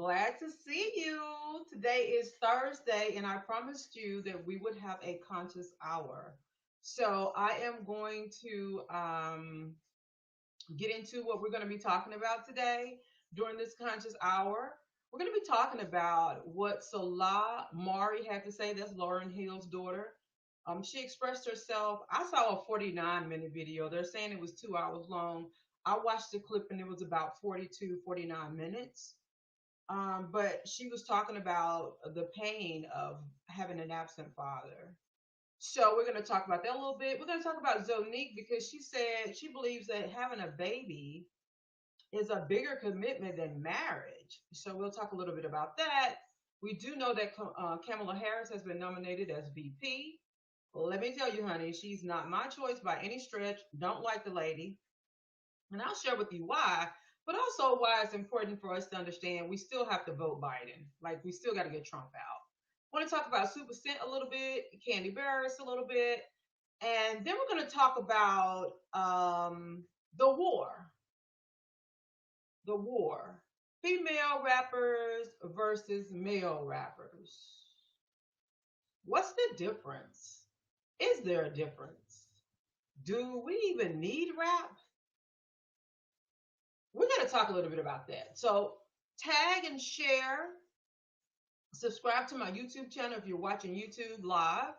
Glad to see you. Today is Thursday, and I promised you that we would have a conscious hour. So I am going to get into what we're going to be talking about today during this conscious hour. We're going to be talking about what Selah Marley had to say. That's Lauryn Hill's daughter. She expressed herself. I saw a 49-minute video. They're saying it was 2 hours long. I watched the clip and it was about 42, 49 minutes. But she was talking about the pain of having an absent father. So we're going to talk about that a little bit. We're going to talk about Zonnique because she said she believes that having a baby is a bigger commitment than marriage. So we'll talk a little bit about that. We do know that Kamala Harris has been nominated as VP. Let me tell you, honey, she's not my choice by any stretch. Don't like the lady. And I'll share with you why, but also why it's important for us to understand we still have to vote Biden. Like, we still got to get Trump out. I want to talk about Supacent a little bit, Candy Barris a little bit, and then we're going to talk about the war. The war. Female rappers versus male rappers. What's the difference? Is there a difference? Do we even need rap? We're going to talk a little bit about that. So tag and share, subscribe to my YouTube channel if you're watching YouTube live.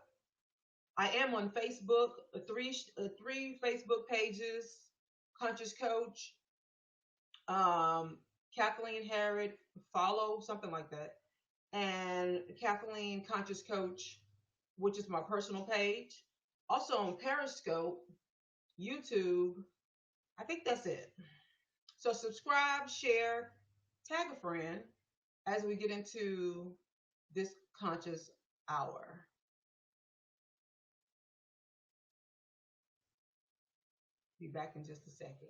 I am on Facebook, three Facebook pages, Conscious Coach, Kathleen Harrod, follow, something like that, and Kathleen Conscious Coach, which is my personal page. Also on Periscope, YouTube. I think that's it. So subscribe, share, tag a friend as we get into this conscious hour. Be back in just a second.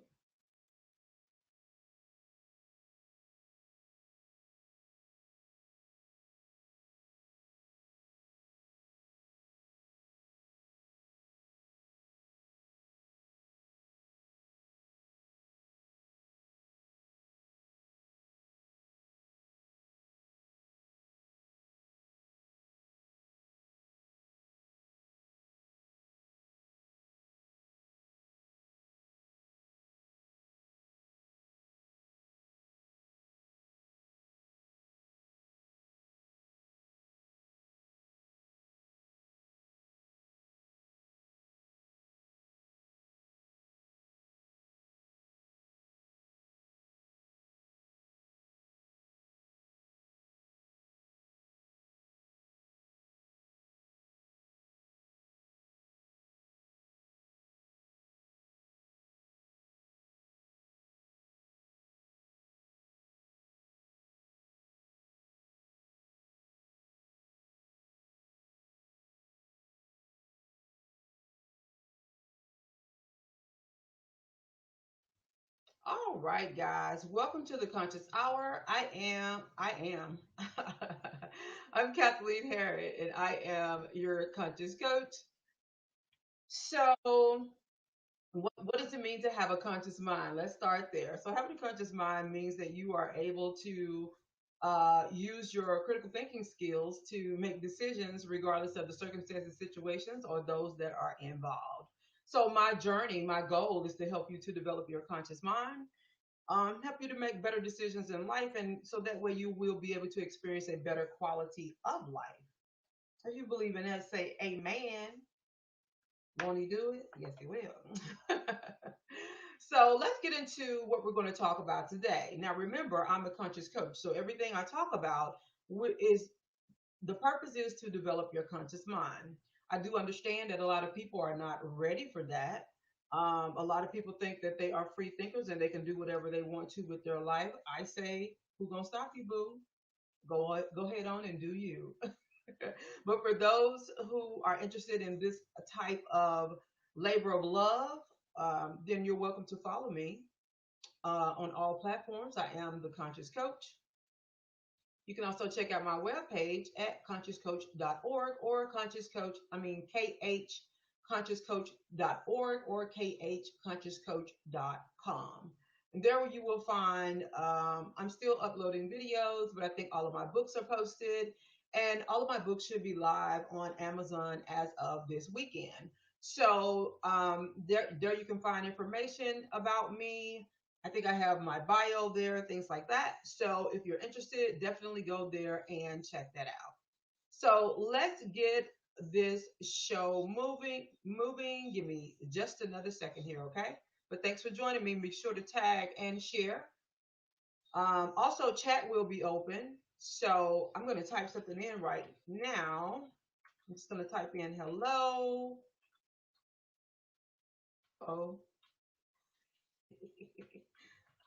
All right, guys. Welcome to the Conscious Hour. I am. I'm Kathleen Harrod, and I am your conscious coach. So, what does it mean to have a conscious mind? Let's start there. So, having a conscious mind means that you are able to use your critical thinking skills to make decisions regardless of the circumstances, situations, or those that are involved. So, my journey, my goal is to help you to develop your conscious mind, help you to make better decisions in life, and so that way you will be able to experience a better quality of life. If you believe in that, say amen. Won't he do it? Yes, he will. So let's get into what we're going to talk about today. Now, remember, I'm a conscious coach, so everything I talk about is the purpose is to develop your conscious mind. I do understand that a lot of people are not ready for that. A lot of people think that they are free thinkers and they can do whatever they want to with their life. I say, who's gonna stop you, boo? Go ahead on and do you. But for those who are interested in this type of labor of love, then you're welcome to follow me on all platforms. I am the Conscious Coach. You can also check out my webpage at consciouscoach.org or KH consciouscoach.org or khconsciouscoach.com. There you will find, I'm still uploading videos, but I think all of my books are posted, and all of my books should be live on Amazon as of this weekend. So there you can find information about me. I think I have my bio there, things like that. So if you're interested, definitely go there and check that out. So let's get this show moving. Give me just another second here, okay? But thanks for joining me. Be sure to tag and share. Also, chat will be open. So I'm going to type something in right now. I'm just going to type in hello. Oh,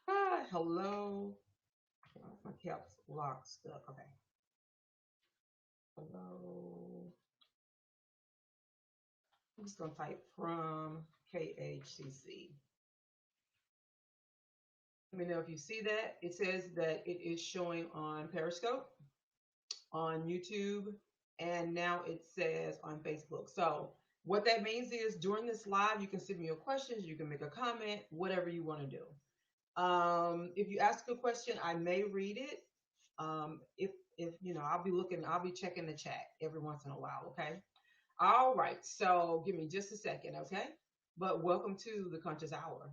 hi, hello. My caps lock stuck. Okay. Hello. I'm just going to type from KHCC. Let me know if you see that. It says that it is showing on Periscope, on YouTube, and now it says on Facebook. So what that means is during this live, you can send me your questions, you can make a comment, whatever you want to do. If you ask a question, I may read it. If you know, I'll be checking the chat every once in a while. Okay. All right. So give me just a second. Okay. But welcome to the Conscious Hour.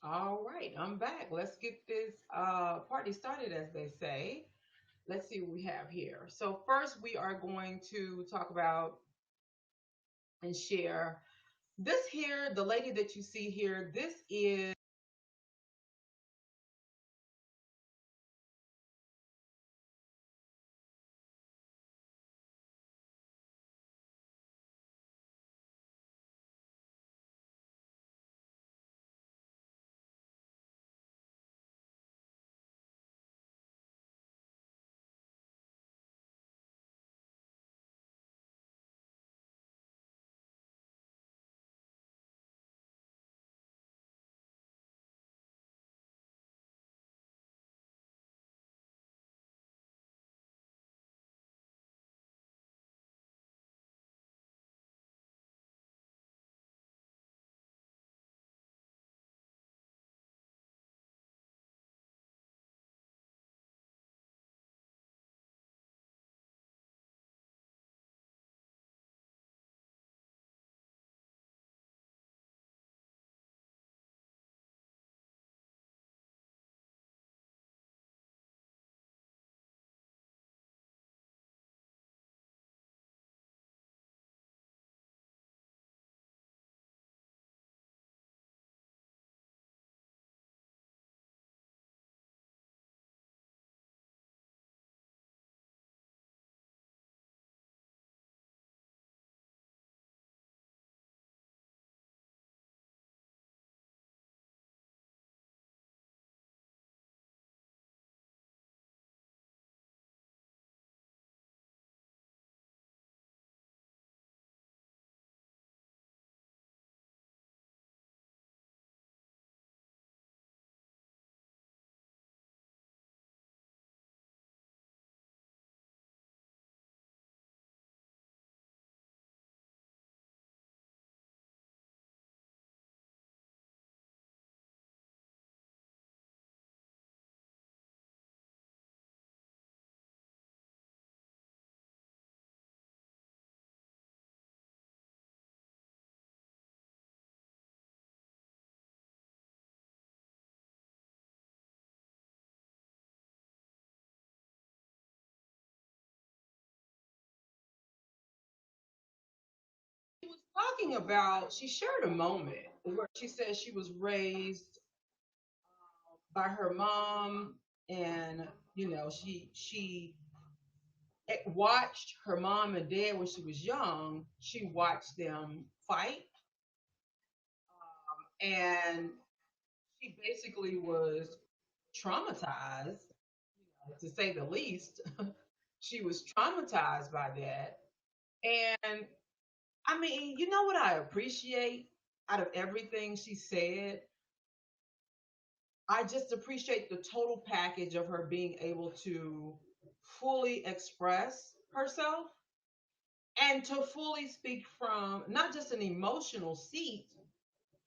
All right, I'm back. Let's get this party started, as they say. Let's see what we have here. So, first, we are going to talk about and share this here. The lady that you see here, this is talking about, she shared a moment where she said she was raised by her mom, and she watched her mom and dad when she was young. She watched them fight, and she basically was traumatized, to say the least. She was traumatized by that. And I mean, you know what I appreciate out of everything she said? I just appreciate the total package of her being able to fully express herself and to fully speak from not just an emotional seat,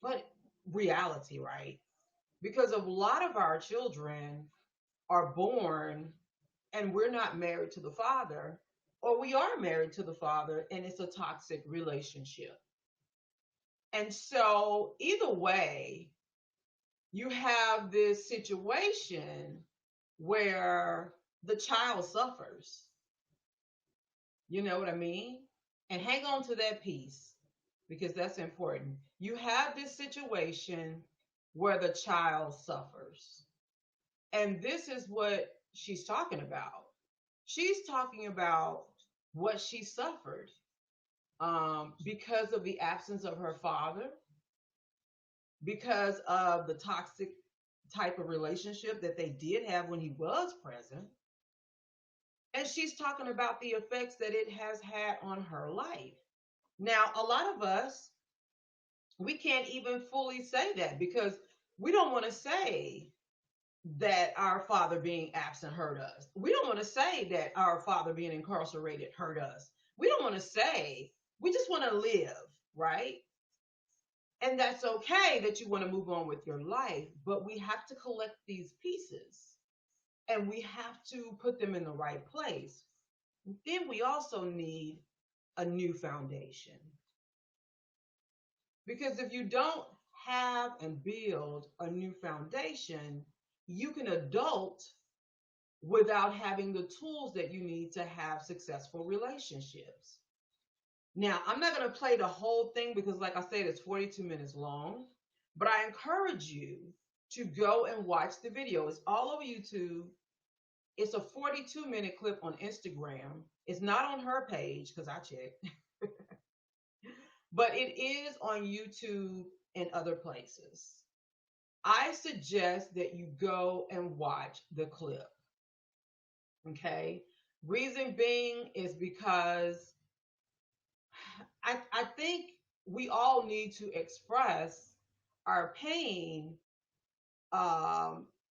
but reality, right? Because a lot of our children are born and we're not married to the father, or we are married to the father and it's a toxic relationship. And so, either way, you have this situation where the child suffers. You know what I mean? And hang on to that piece because that's important. You have this situation where the child suffers. And this is what she's talking about. She's talking about what she suffered because of the absence of her father, because of the toxic type of relationship that they did have when he was present. And she's talking about the effects that it has had on her life. Now, a lot of us, we can't even fully say that because we don't want to say that our father being absent hurt us. We don't want to say that our father being incarcerated hurt us. We don't want to say, we just want to live, right? And that's okay that you want to move on with your life, but we have to collect these pieces and we have to put them in the right place. Then we also need a new foundation. Because if you don't have and build a new foundation, you can adult without having the tools that you need to have successful relationships. Now, I'm not going to play the whole thing because, like I said, it's 42 minutes long, but I encourage you to go and watch the video. It's all over YouTube. It's a 42-minute clip on Instagram. It's not on her page because I checked, but it is on YouTube and other places. I suggest that you go and watch the clip. Okay. Reason being is because I think we all need to express our pain,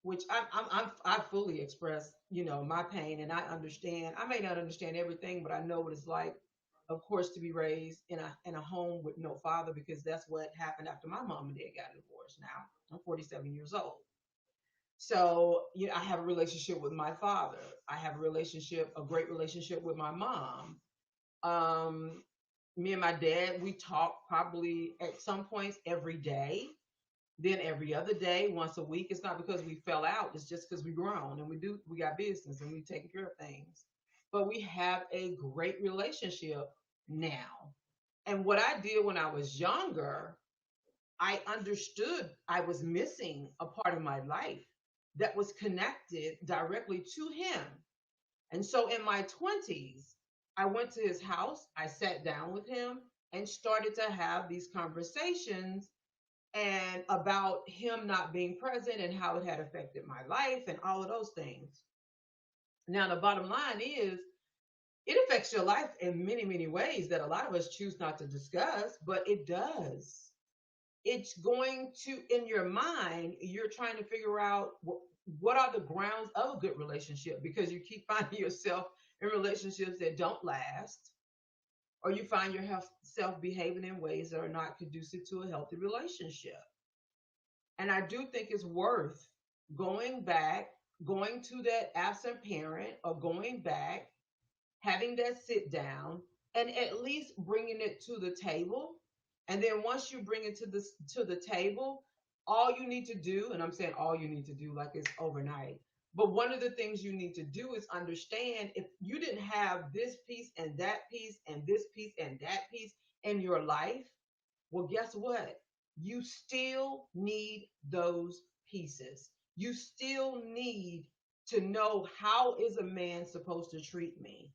which I fully express, my pain, and I understand. I may not understand everything, but I know what it's like, of course, to be raised in a home with no father, because that's what happened after my mom and dad got divorced. Now I'm 47 years old. So, I have a relationship with my father. I have a great relationship with my mom. Um, Me and my dad, we talk probably at some points every day, then every other day, once a week. It's not because we fell out, it's just because we grown and we got business and we taking care of things. But we have a great relationship now. And what I did when I was younger, I understood I was missing a part of my life that was connected directly to him. And so in my 20s, I went to his house, I sat down with him and started to have these conversations and about him not being present and how it had affected my life and all of those things. Now, the bottom line is it affects your life in many, many ways that a lot of us choose not to discuss, but it does. It's going to, in your mind, you're trying to figure out what are the grounds of a good relationship, because you keep finding yourself in relationships that don't last, or you find yourself behaving in ways that are not conducive to a healthy relationship. And I do think it's worth going back, going to that absent parent, or going back, having that sit down, and at least bringing it to the table. And then once you bring it to the table, all you need to do, and I'm saying all you need to do like it's overnight, but one of the things you need to do is understand, if you didn't have this piece and that piece and this piece and that piece in your life, Well, guess what? You still need those pieces. You still need to know, how is a man supposed to treat me?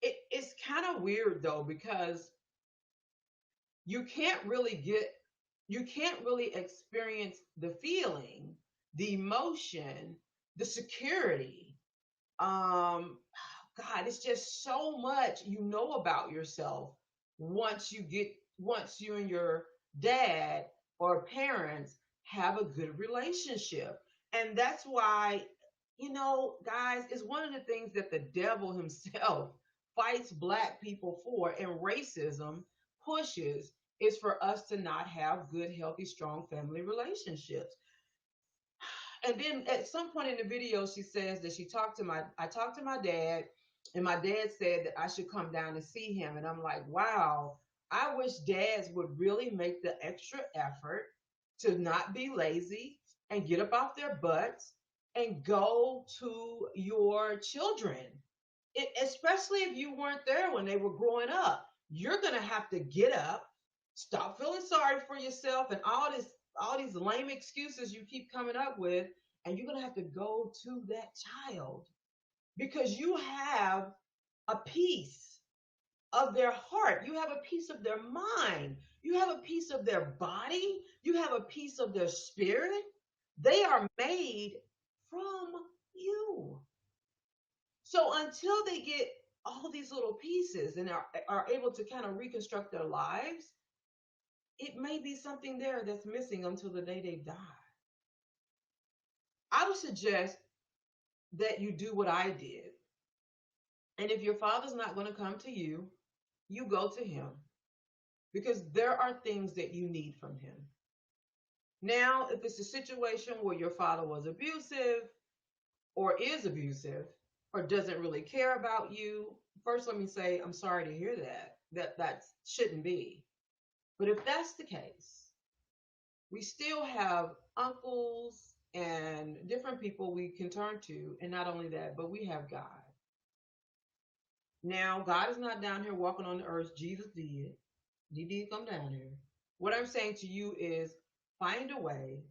It's kind of weird though, because you can't really get you can't really experience the feeling, the emotion, the security. God, it's just so much you know about yourself once you and your dad or parents have a good relationship. And that's why, guys, it's one of the things that the devil himself fights black people for, and racism pushes, is for us to not have good, healthy, strong family relationships. And then at some point in the video, she says that I talked to my dad, and my dad said that I should come down and see him. And I'm like, wow, I wish dads would really make the extra effort to not be lazy and get up off their butts and go to your children. Especially if you weren't there when they were growing up. You're going to have to get up, stop feeling sorry for yourself and all these lame excuses you keep coming up with, and you're going to have to go to that child, because you have a piece of their heart, you have a piece of their mind, you have a piece of their body, you have a piece of their spirit. They are made from you. So until they get all these little pieces and are able to kind of reconstruct their lives, it may be something there that's missing until the day they die. I would suggest that you do what I did. And if your father's not going to come to you, you go to him, because there are things that you need from him. Now, if it's a situation where your father was abusive or is abusive or doesn't really care about you, first let me say I'm sorry to hear that. That shouldn't be. But if that's the case, we still have uncles and different people we can turn to. And not only that, but we have God. Now, God is not down here walking on the earth. Jesus did. He did come down here. What I'm saying to you is, find a way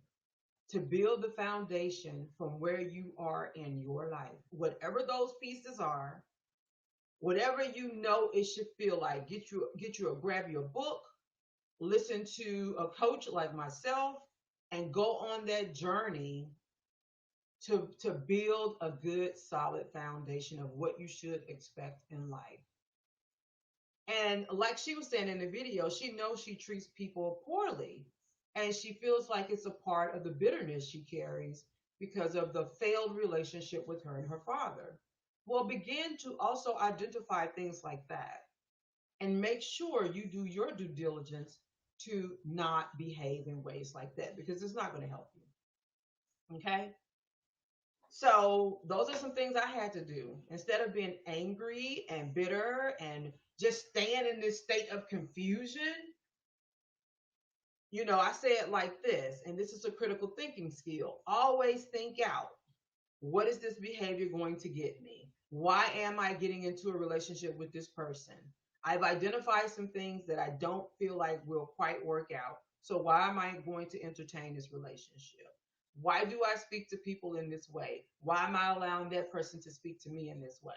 to build the foundation from where you are in your life. Whatever those pieces are, whatever you know it should feel like, grab your book, listen to a coach like myself, and go on that journey to build a good, solid foundation of what you should expect in life. And like she was saying in the video, she knows she treats people poorly, and she feels like it's a part of the bitterness she carries because of the failed relationship with her and her father. Well, begin to also identify things like that and make sure you do your due diligence to not behave in ways like that, because it's not going to help you. Okay? So, those are some things I had to do. Instead of being angry and bitter and just staying in this state of confusion, I say it like this, and this is a critical thinking skill. Always think out, what is this behavior going to get me? Why am I getting into a relationship with this person? I've identified some things that I don't feel like will quite work out. So why am I going to entertain this relationship? Why do I speak to people in this way? Why am I allowing that person to speak to me in this way?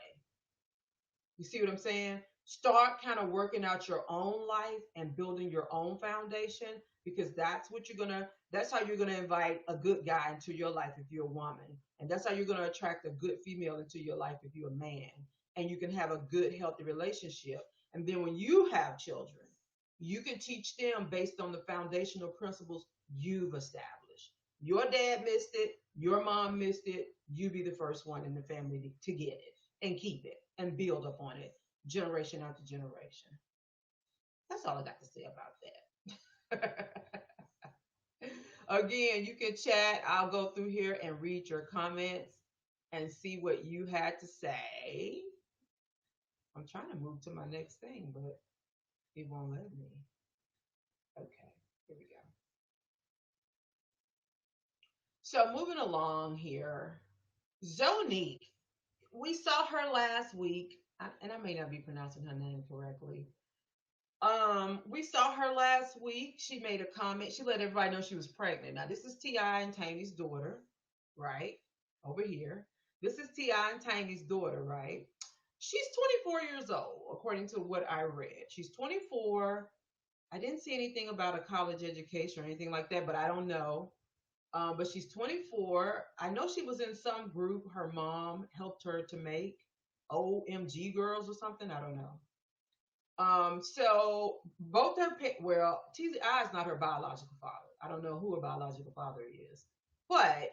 You see what I'm saying? Start kind of working out your own life and building your own foundation, because that's how you're gonna invite a good guy into your life if you're a woman. And that's how you're gonna attract a good female into your life if you're a man. And you can have a good, healthy relationship. And then when you have children, you can teach them based on the foundational principles you've established. Your dad missed it, your mom missed it, you be the first one in the family to get it and keep it and build upon it generation after generation. That's all I got to say about that. Again, you can chat. I'll go through here and read your comments and see what you had to say. I'm trying to move to my next thing, but it won't let me. Okay, here we go. So moving along here, Zonnique. We saw her last week, and I may not be pronouncing her name correctly. We saw her last week. She made a comment. She let everybody know she was pregnant. Now, this is T.I. and Tiny's daughter, right? Over here. This is T.I. and Tiny's daughter, right? She's 24 years old, according to what I read. She's 24. I didn't see anything about a college education or anything like that, but I don't know. But she's 24. I know she was in some group her mom helped her to make, OMG Girls or something. I don't know. So both her well, T.I. is not her biological father. I don't know who her biological father is, but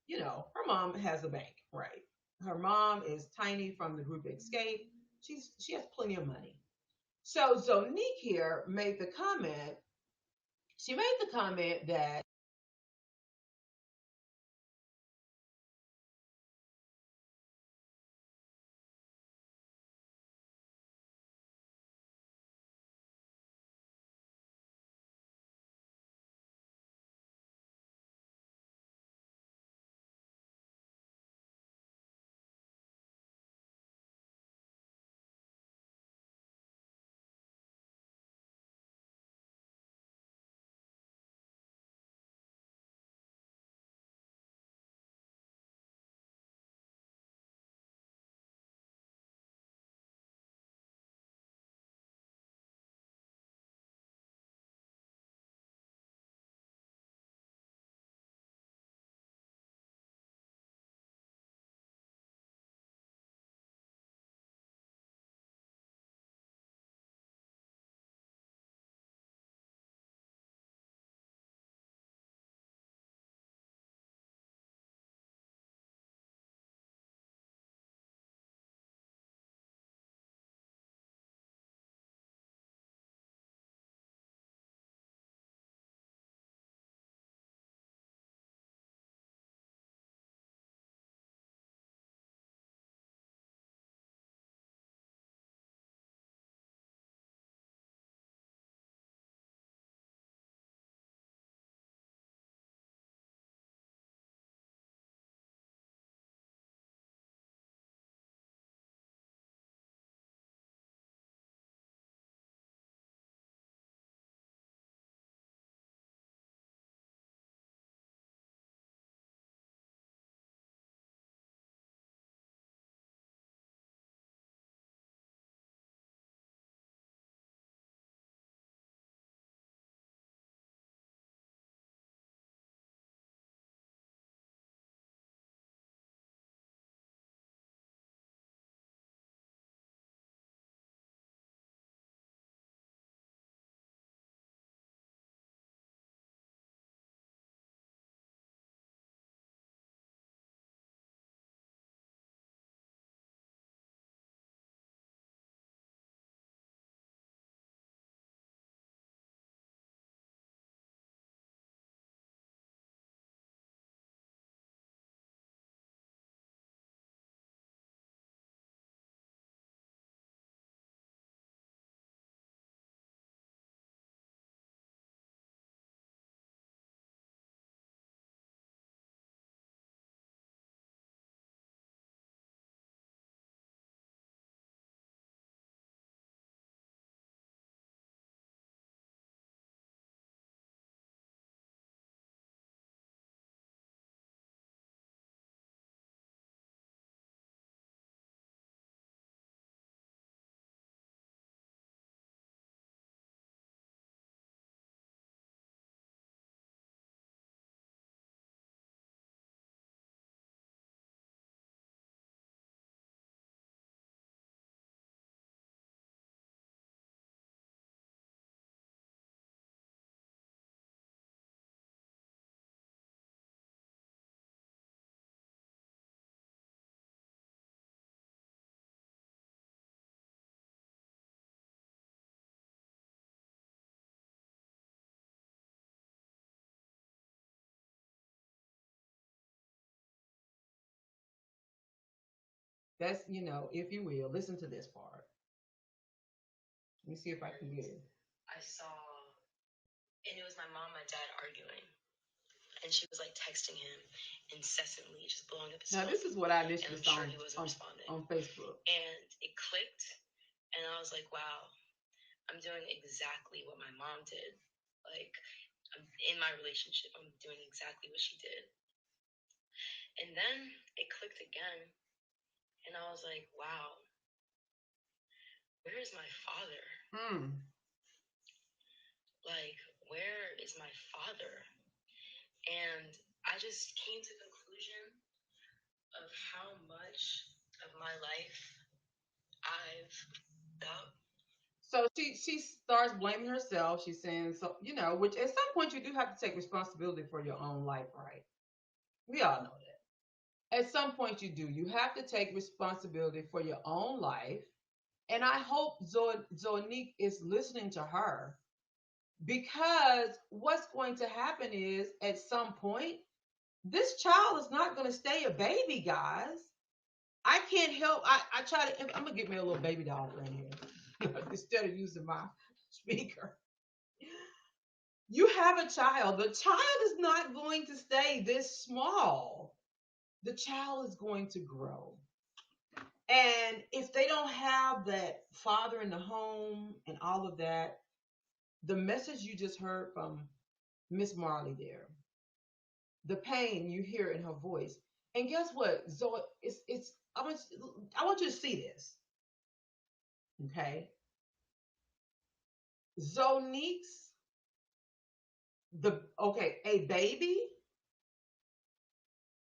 her mom has a bank, right? Her mom is Tiny from the group Escape. She has plenty of money. So Zonnique here made the comment. She made the comment that that's, if you will, listen to this part. Let me see if I can get it. I saw, and it was my mom and my dad arguing, and she was like texting him incessantly, just blowing up his phone. Now, this is what I initially saw on Facebook. And it clicked, and I was like, wow, I'm doing exactly what my mom did. Like, in my relationship, I'm doing exactly what she did. And then it clicked again, and I was like, wow, where is my father? Like, where is my father? And I just came to the conclusion of how much of my life I've felt. So she starts blaming herself. She's saying, so you know, which at some point you do have to take responsibility for your own life, right? We all know that. At some point you do. You have to take responsibility for your own life. And I hope Zonnique is listening to her, because what's going to happen is at some point this child is not going to stay a baby, guys. I can't help. I try to. I'm gonna get me a little baby doll in here instead of using my speaker. You have a child. The child is not going to stay this small. The child is going to grow. And if they don't have that father in the home and all of that, the message you just heard from Miss Marley there, the pain you hear in her voice. And guess what? Zoe, it's I want you to see this. Okay. Zonique's a baby,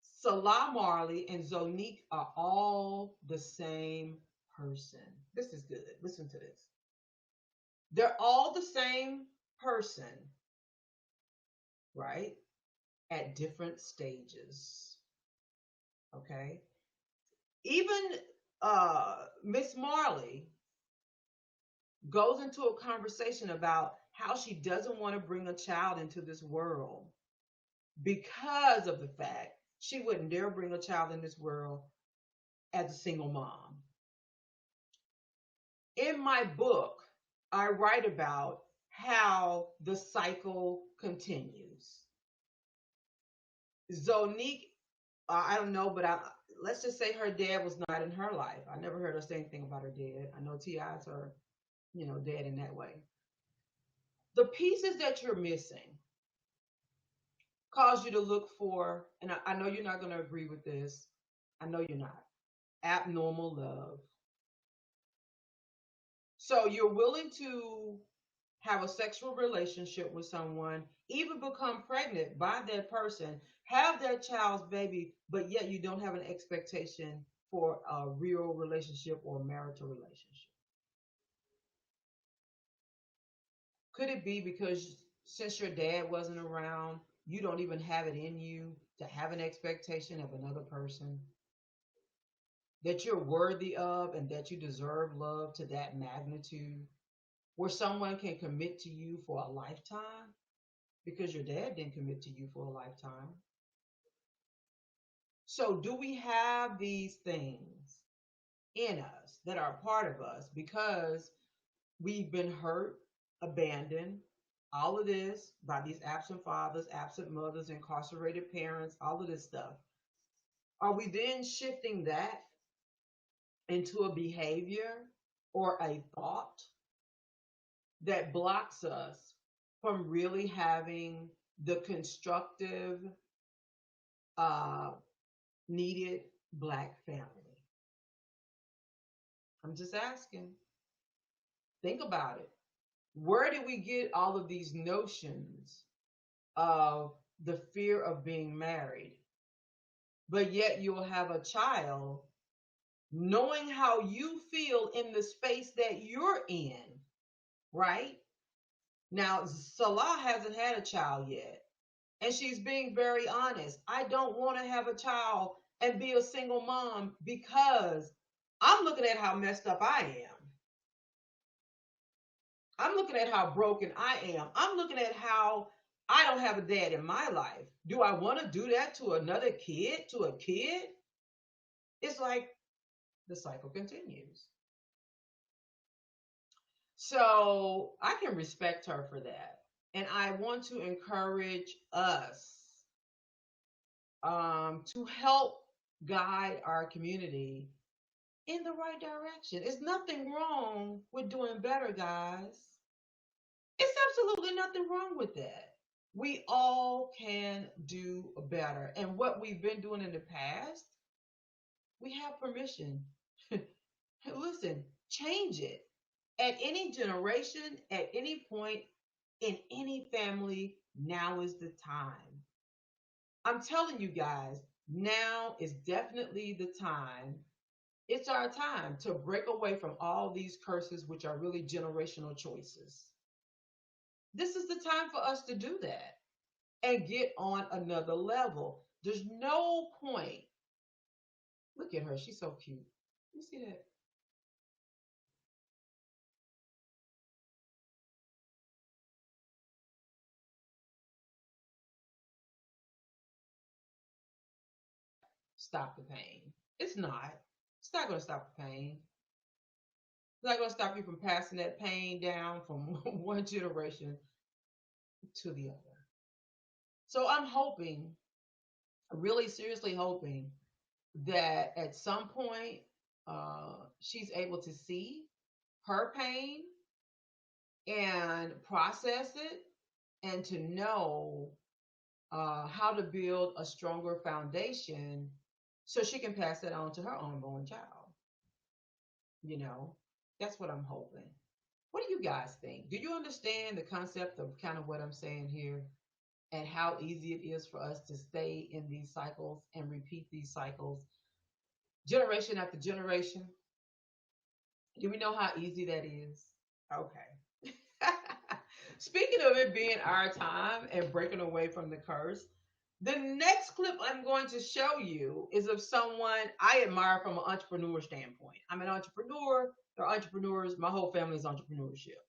Selah Marley and Zonnique are all the same person. This is good. Listen to this. They're all the same person, right? At different stages. Okay. Even Miss Marley goes into a conversation about how she doesn't want to bring a child into this world because of the fact she wouldn't dare bring a child in this world as a single mom. In my book, I write about how the cycle continues. Zonnique, I don't know, but let's just say her dad was not in her life. I never heard her say anything about her dad. I know T.I.'s her, dad in that way. The pieces that you're missing cause you to look for, and I know you're not going to agree with this. I know you're not. Abnormal love. So you're willing to have a sexual relationship with someone, even become pregnant by that person, have that child's baby, but yet you don't have an expectation for a real relationship or marital relationship. Could it be because since your dad wasn't around, you don't even have it in you to have an expectation of another person that you're worthy of and that you deserve love to that magnitude, where someone can commit to you for a lifetime because your dad didn't commit to you for a lifetime? So, do we have these things in us that are a part of us because we've been hurt, abandoned, all of this by these absent fathers, absent mothers, incarcerated parents, all of this stuff? Are we then shifting that into a behavior or a thought that blocks us from really having the constructive, uh, needed Black family? I'm just asking. Think about it. Where did we get all of these notions of the fear of being married? But yet you'll have a child knowing how you feel in the space that you're in, right? Now, Salah hasn't had a child yet, and she's being very honest. I don't want to have a child and be a single mom because I'm looking at how messed up I am. I'm looking at how broken I am. I'm looking at how I don't have a dad in my life. Do I want to do that to another kid, to a kid? It's like the cycle continues. So I can respect her for that. And I want to encourage us to help guide our community in the right direction. There's nothing wrong with doing better, guys. It's absolutely nothing wrong with that. We all can do better. And what we've been doing in the past, we have permission. Listen, change it. At any generation, at any point, in any family, now is the time. I'm telling you guys, now is definitely the time. It's our time to break away from all these curses, which are really generational choices. This is the time for us to do that and get on another level. There's no point. Look at her. She's so cute. You see that? Stop the pain. It's not. It's not going to stop the pain. It's not going to stop you from passing that pain down from one generation to the other. So I'm hoping, really seriously hoping, that at some point she's able to see her pain and process it and to know how to build a stronger foundation so she can pass that on to her unborn child. You know, that's what I'm hoping. What do you guys think? Do you understand the concept of kind of what I'm saying here and how easy it is for us to stay in these cycles and repeat these cycles generation after generation? Do we know how easy that is? Okay. Speaking of it being our time and breaking away from the curse, the next clip I'm going to show you is of someone I admire from an entrepreneur standpoint. I'm an entrepreneur, they're entrepreneurs, my whole family is entrepreneurship.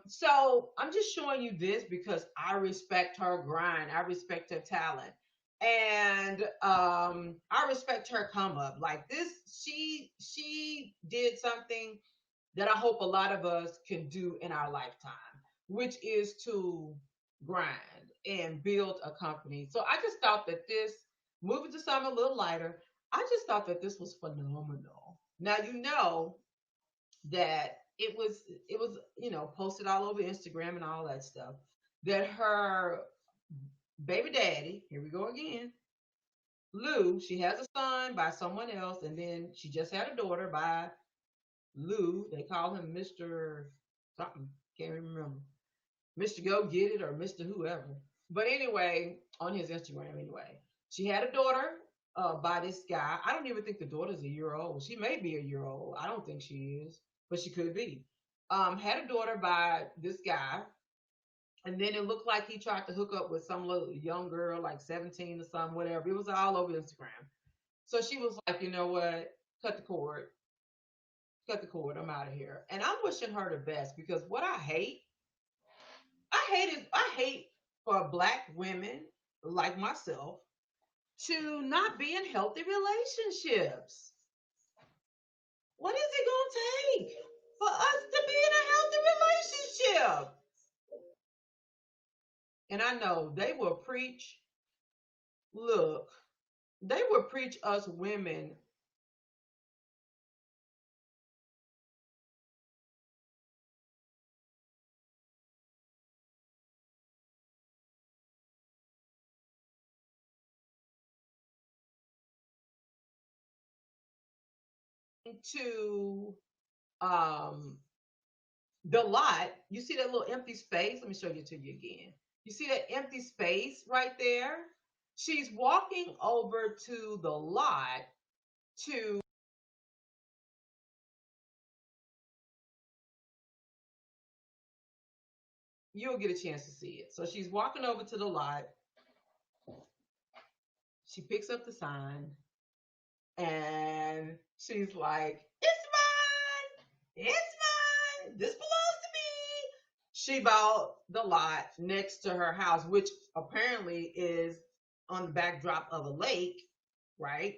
So I'm just showing you this because I respect her grind, I respect her talent, and I respect her come up. Like this, she did something that I hope a lot of us can do in our lifetime, which is to grind and build a company. So I just thought that this, moving to something a little lighter, I just thought that this was phenomenal. Now you know that it was posted all over Instagram and all that stuff that her baby daddy, here we go again, Lou, she has a son by someone else, and then she just had a daughter by Lou. They call him Mr. something, can't remember. Mr. Go Get It or Mr. Whoever. But anyway, on his Instagram anyway. She had a daughter by this guy. I don't even think the daughter's a year old. She may be a year old. I don't think she is, but she could be. Had a daughter by this guy, and then it looked like he tried to hook up with some little young girl, like 17 or something, whatever. It was all over Instagram. So she was like, you know what? Cut the cord. Cut the cord. I'm out of here. And I'm wishing her the best because what I hate for black women like myself to not be in healthy relationships. What is it going to take for us to be in a healthy relationship? And I know they will preach, look, they will preach us women to um, the lot. You see that little empty space? Let me show you to you again. You see that empty space right there? She's walking over to the lot to you'll get a chance to see it. So she's walking over to the lot. She picks up the sign and she's like, "It's mine! It's mine! This belongs to me!" She bought the lot next to her house, which apparently is on the backdrop of a lake, right?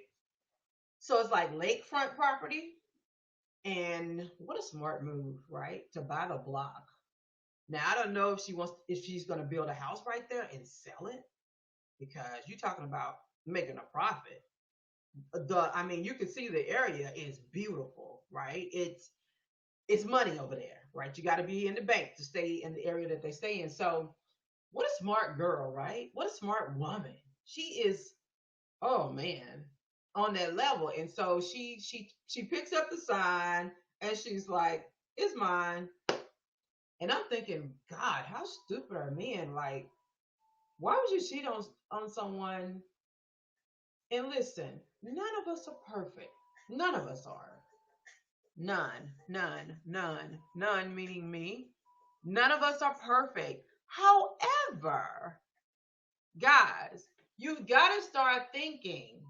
So it's like lakefront property. And what a smart move, right? To buy the block. Now I don't know if she's gonna build a house right there and sell it because you're talking about making a profit. I mean, you can see the area is beautiful, right? It's money over there, right? You got to be in the bank to stay in the area that they stay in. So, what a smart girl, right? What a smart woman. She is, oh man, on that level. And so she picks up the sign and she's like, "It's mine." And I'm thinking, God, how stupid are men? Like, why would you cheat on someone? And listen, none of us are perfect. None of us are. None, none, none, none, meaning me. None of us are perfect. However, guys, you've got to start thinking,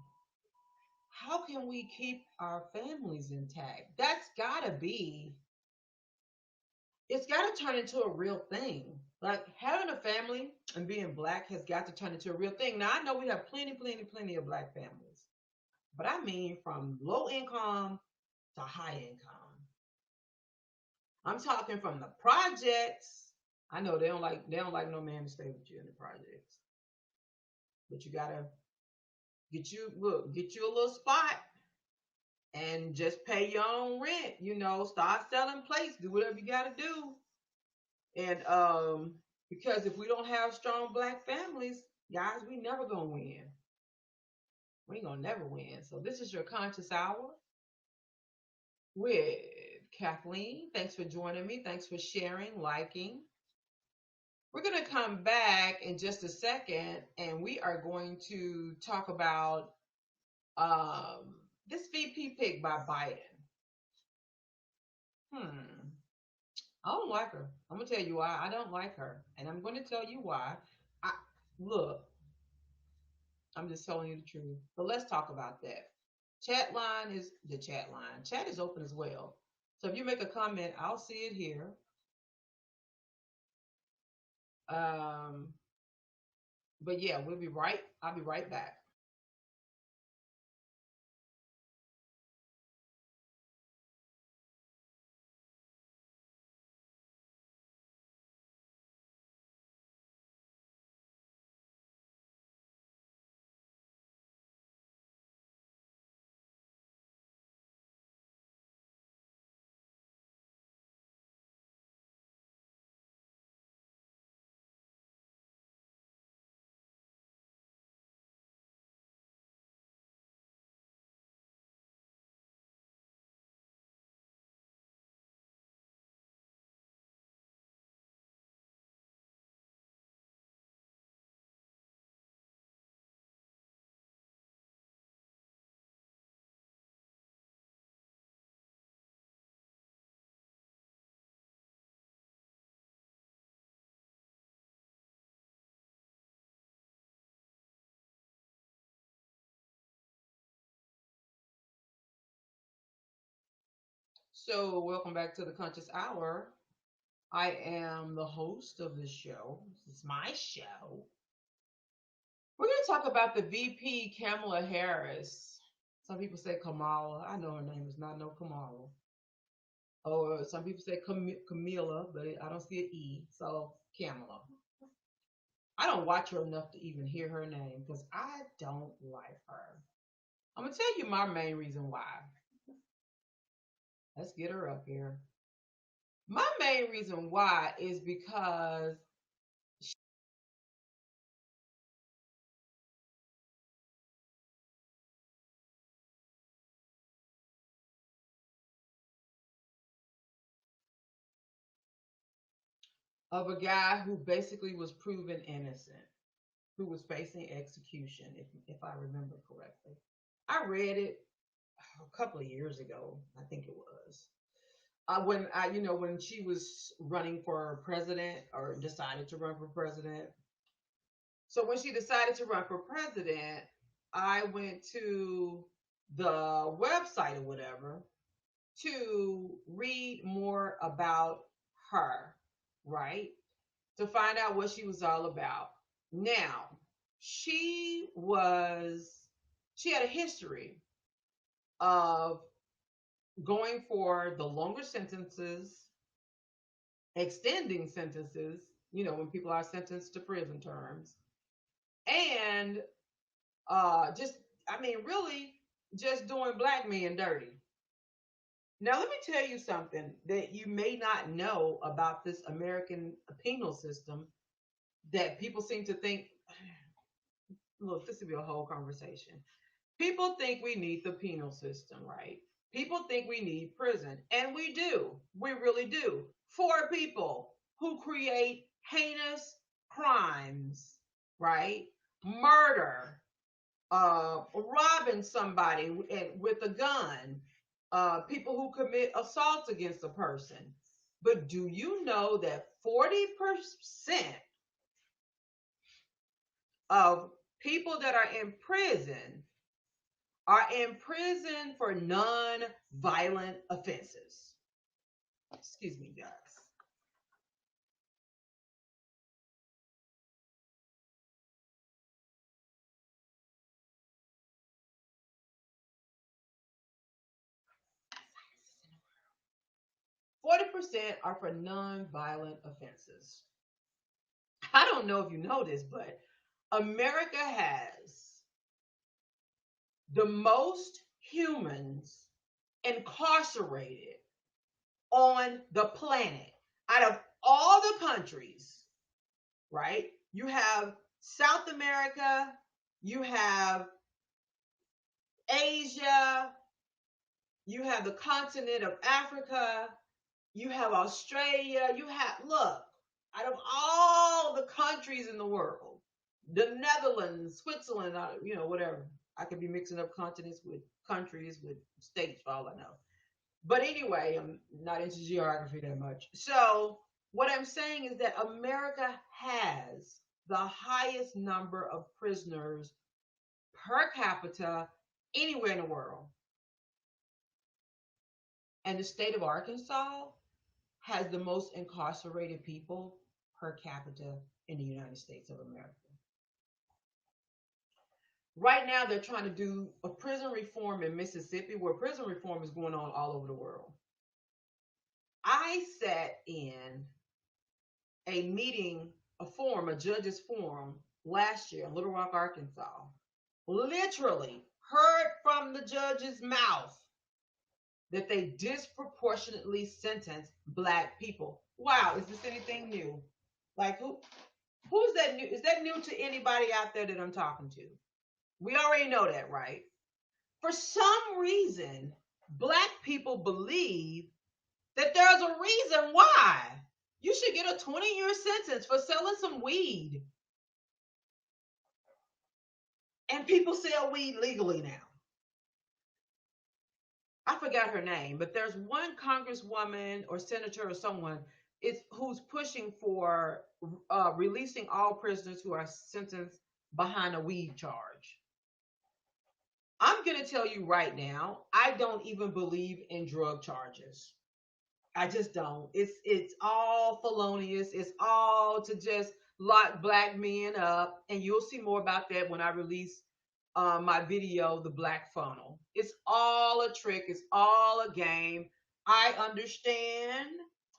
how can we keep our families intact? It's got to turn into a real thing. Like having a family and being black has got to turn into a real thing. Now, I know we have plenty, plenty, plenty of black families, but I mean from low income to high income. I'm talking from the projects. I know they don't like no man to stay with you in the projects. But you gotta get you a little spot and just pay your own rent. Start selling plates, do whatever you gotta do. And because if we don't have strong black families, guys, we never gonna win. We ain't gonna never win. So this is your conscious hour with Kathleen. Thanks for joining me. Thanks for sharing, liking. We're going to come back in just a second and we are going to talk about this VP pick by Biden. I don't like her. I'm going to tell you why I don't like her. And I'm going to tell you why. I, Look, I'm just telling you the truth. But let's talk about that. Chat line is the chat line. Chat is open as well. So if you make a comment, I'll see it here. Um, but yeah, I'll be right back. So, welcome back to the Conscious Hour. I am the host of the show. This is my show. We're going to talk about the VP Kamala Harris. Some people say Kamala. I know her name is not no Kamala. Or some people say Camilla, but I don't see an E. So, Kamala. I don't watch her enough to even hear her name because I don't like her. I'm going to tell you my main reason why. Let's get her up here. My main reason why is because of a guy who basically was proven innocent, who was facing execution, if I remember correctly. I read it a couple of years ago, I think it was. When she was running for president or decided to run for president. So when she decided to run for president, I went to the website or whatever to read more about her, right? To find out what she was all about. Now, she was she had a history of going for the longer sentences, extending sentences, when people are sentenced to prison terms, and just, I mean, really, just doing black men dirty. Now, let me tell you something that you may not know about this American penal system that people seem to think. Look, this would be a whole conversation. People think we need the penal system, right? People think we need prison, and we do. We really do. For people who create heinous crimes, right? Murder, robbing somebody with a gun, people who commit assaults against a person. But do you know that 40% of people that are in prison for non-violent offenses? Excuse me, guys. 40% are for non-violent offenses. I don't know if you know this, but America has the most humans incarcerated on the planet out of all the countries, right? You have South America, you have Asia, you have the continent of Africa, you have Australia, you have, look, out of all the countries in the world, the Netherlands, Switzerland, whatever. I could be mixing up continents with countries with states for all I know. But anyway, I'm not into geography that much. So, what I'm saying is that America has the highest number of prisoners per capita anywhere in the world. And the state of Arkansas has the most incarcerated people per capita in the United States of America. Right now, they're trying to do a prison reform in Mississippi, where prison reform is going on all over the world. I sat in a meeting, a judge's forum last year in Little Rock, Arkansas. Literally heard from the judge's mouth that they disproportionately sentence black people. Wow, is this anything new? Like who's that new? Is that new to anybody out there that I'm talking to? We already know that, right? For some reason, black people believe that there's a reason why you should get a 20-year sentence for selling some weed. And people sell weed legally now. I forgot her name, but there's one congresswoman or senator or someone who's pushing for releasing all prisoners who are sentenced behind a weed charge. I'm going to tell you right now, I don't even believe in drug charges. I just don't. It's all felonious. It's all to just lock black men up, and you'll see more about that when I release my video, The Black Funnel. It's all a trick. It's all a game. I understand.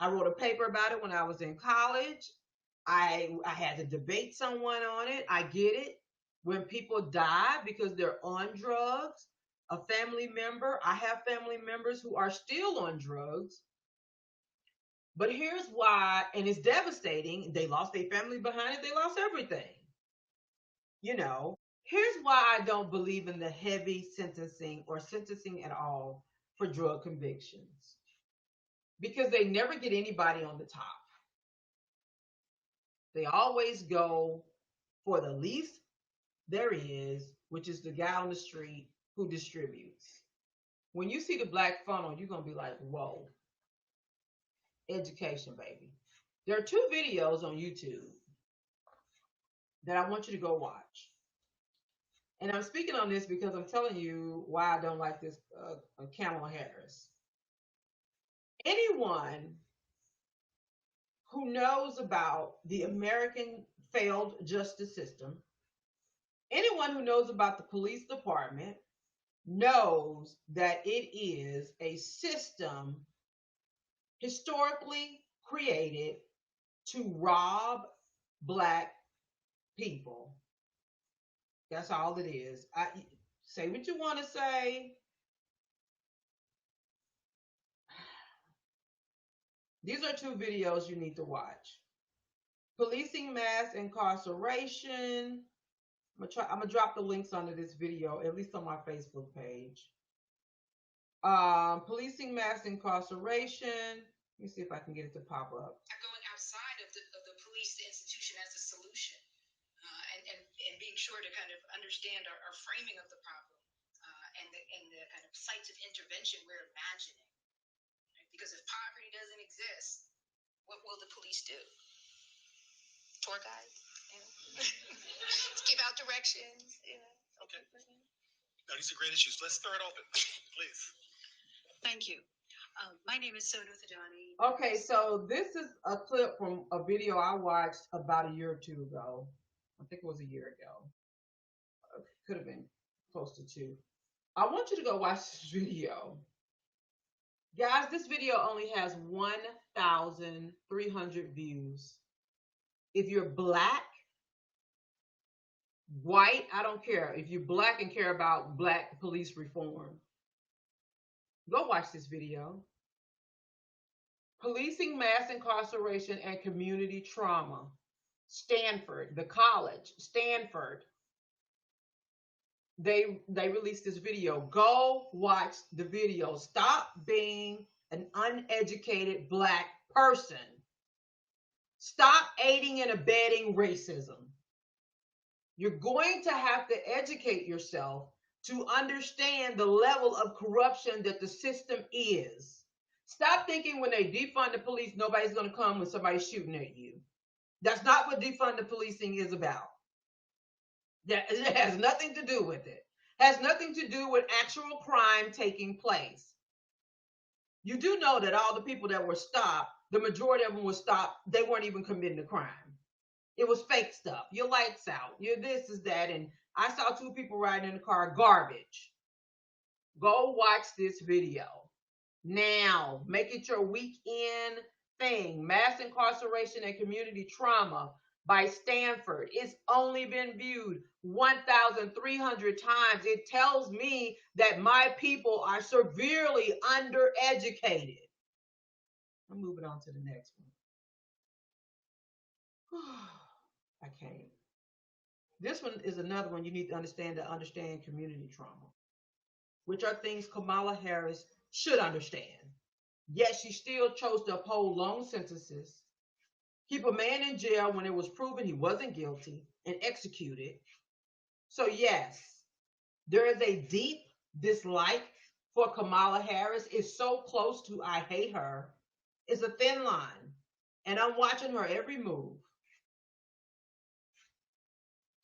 I wrote a paper about it when I was in college. I had to debate someone on it. I get it. When people die because they're on drugs, a family member, I have family members who are still on drugs. But here's why, and it's devastating. They lost their family behind it. They lost everything. Here's why I don't believe in the heavy sentencing or sentencing at all for drug convictions. Because they never get anybody on the top. They always go for the least there is, which is the guy on the street who distributes. When you see the Black Funnel, you're going to be like, whoa. Education, baby. There are 2 videos on YouTube that I want you to go watch. And I'm speaking on this because I'm telling you why I don't like this Kamala Harris. Anyone who knows about the American failed justice system, anyone who knows about the police department knows that it is a system historically created to rob black people. That's all it is. Say what you want to say. These are two videos you need to watch. Policing mass incarceration. I'm gonna drop the links under this video, at least on my Facebook page. Policing mass incarceration. Let me see if I can get it to pop up. Going outside of the police institution as a solution, and being sure to kind of understand our framing of the problem, and the kind of sites of intervention we're imagining. Right? Because if poverty doesn't exist, what will the police do? Tour guides, you know? Give out directions, you know. Okay. No, these are great issues. Let's throw it open, please. Thank you. My name is Soda Thadani. Okay, so this is a clip from a video I watched about a year or two ago. I think it was a year ago. Could have been close to 2. I want you to go watch this video. Guys, this video only has 1,300 views. If you're black, white, I don't care. If you're black and care about black police reform, go watch this video. Policing mass incarceration and community trauma. Stanford, the college, Stanford. They released this video. Go watch the video. Stop being an uneducated black person. Stop aiding and abetting racism. You're going to have to educate yourself to understand the level of corruption that the system is. Stop thinking when they defund the police, nobody's going to come when somebody's shooting at you. That's not what defund the policing is about. It has nothing to do with it. It has nothing to do with actual crime taking place. You do know that all the people that were stopped, the majority of them were stopped, they weren't even committing a crime. It was fake stuff. Your lights out. Your this is that. And I saw 2 people riding in the car, garbage. Go watch this video. Now, make it your weekend thing. Mass incarceration and community trauma by Stanford. It's only been viewed 1,300 times. It tells me that my people are severely undereducated. I'm moving on to the next one. I can't. This one is another one you need to understand community trauma, which are things Kamala Harris should understand. Yet she still chose to uphold long sentences, keep a man in jail when it was proven he wasn't guilty, and execute it. So yes, there is a deep dislike for Kamala Harris. It's so close to I hate her. It's a thin line. And I'm watching her every move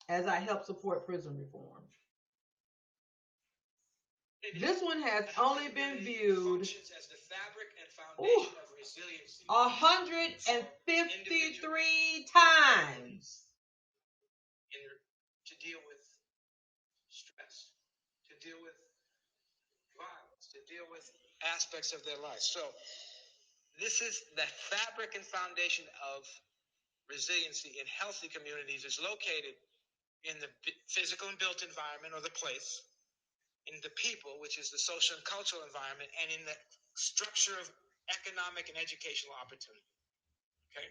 as I help support prison reform. This one has only been viewed 153 times. To deal with stress, to deal with violence, to deal with aspects of their life. So this is the fabric and foundation of resiliency in healthy communities is located in the physical and built environment or the place, in the people, which is the social and cultural environment, and in the structure of economic and educational opportunity. Okay?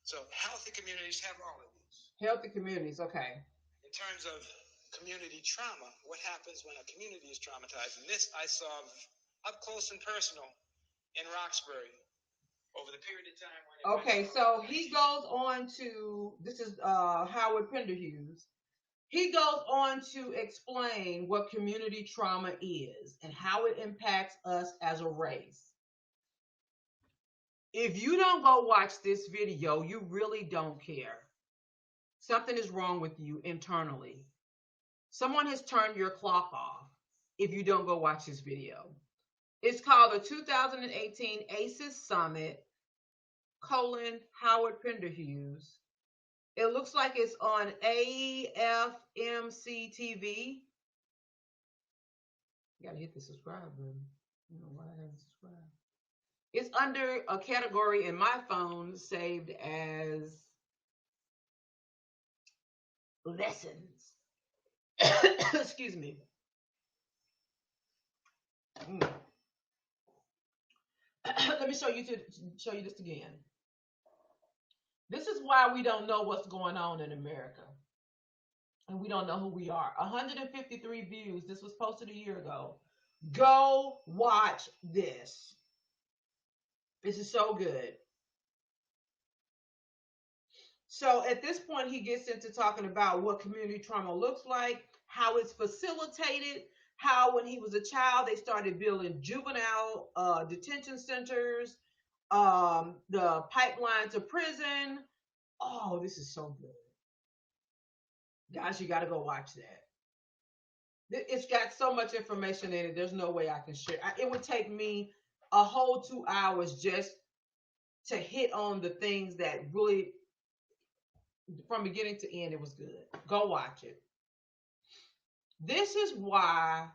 So healthy communities have all of these. Healthy communities, okay. In terms of community trauma, what happens when a community is traumatized? And this I saw up close and personal in Roxbury over the period of time when okay, so he goes on to, this is Howard Penderhughes. He goes on to explain what community trauma is and how it impacts us as a race. If you don't go watch this video, you really don't care. Something is wrong with you internally. Someone has turned your clock off if you don't go watch this video. It's called the 2018 ACES Summit, Howard Penderhughes. It looks like it's on AFMC TV. You gotta hit the subscribe button. I don't know why I haven't subscribed. It's under a category in my phone saved as lessons. Excuse me. Let me show you this again. This is why we don't know what's going on in America. And we don't know who we are. 153 views. This was posted a year ago. Go watch this. This is so good. So at this point, he gets into talking about what community trauma looks like, how it's facilitated, how when he was a child, they started building juvenile detention centers, the pipeline to prison. Oh, this is so good. Guys, you got to go watch that. It's got so much information in it. There's no way I can share. It would take me a whole 2 hours just to hit on the things that really, from beginning to end, it was good. Go watch it. This is why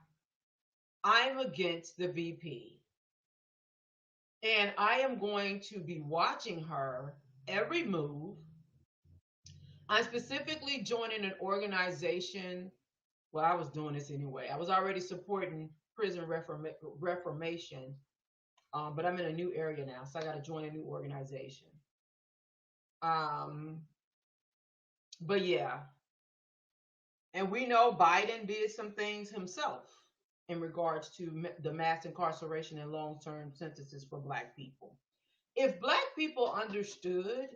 I'm against the VP. And I am going to be watching her every move. I'm specifically joining an organization. Well, I was doing this anyway. I was already supporting prison reformation, but I'm in a new area now, so I got to join a new organization. But yeah. And we know Biden did some things himself in regards to the mass incarceration and long-term sentences for Black people. If Black people understood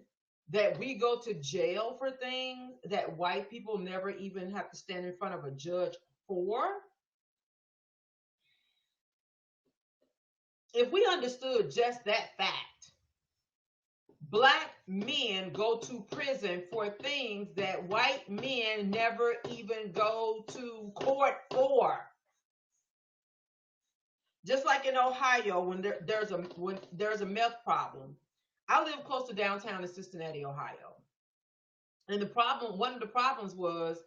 that we go to jail for things that white people never even have to stand in front of a judge for, if we understood just that fact, Black men go to prison for things that white men never even go to court for. Just like in Ohio, when there's a meth problem. I live close to downtown in Cincinnati, Ohio. And one of the problems was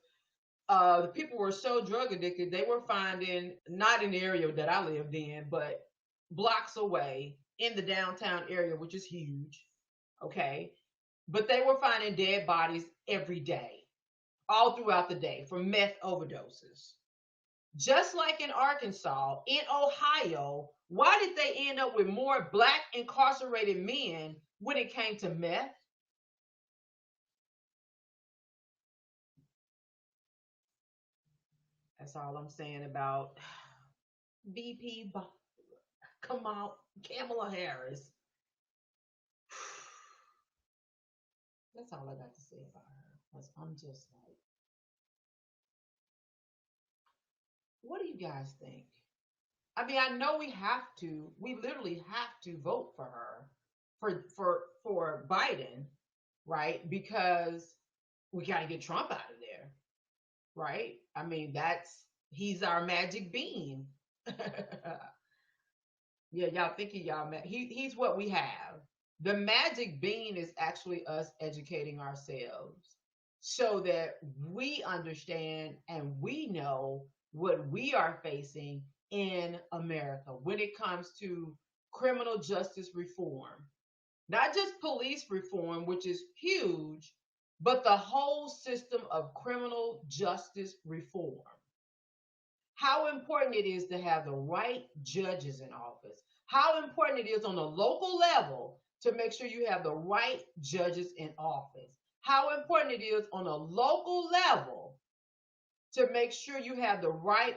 the people were so drug addicted, they were finding, not in the area that I lived in, but blocks away in the downtown area, which is huge. Okay. But they were finding dead bodies every day, all throughout the day, from meth overdoses. Just like in Arkansas, in Ohio, why did they end up with more Black incarcerated men when it came to meth? That's all I'm saying about VP Kamala Harris. That's all I got to say about her. Because I'm just like, what do you guys think? I mean, I know we literally have to vote for her, for Biden, right? Because we got to get Trump out of there, right? I mean, he's our magic bean. Yeah, y'all thinking he's what we have. The magic bean is actually us educating ourselves so that we understand and we know what we are facing in America when it comes to criminal justice reform. Not just police reform, which is huge, but the whole system of criminal justice reform. How important it is to have the right judges in office. How important it is on a local level to make sure you have the right judges in office. How important it is on a local level to make sure you have the right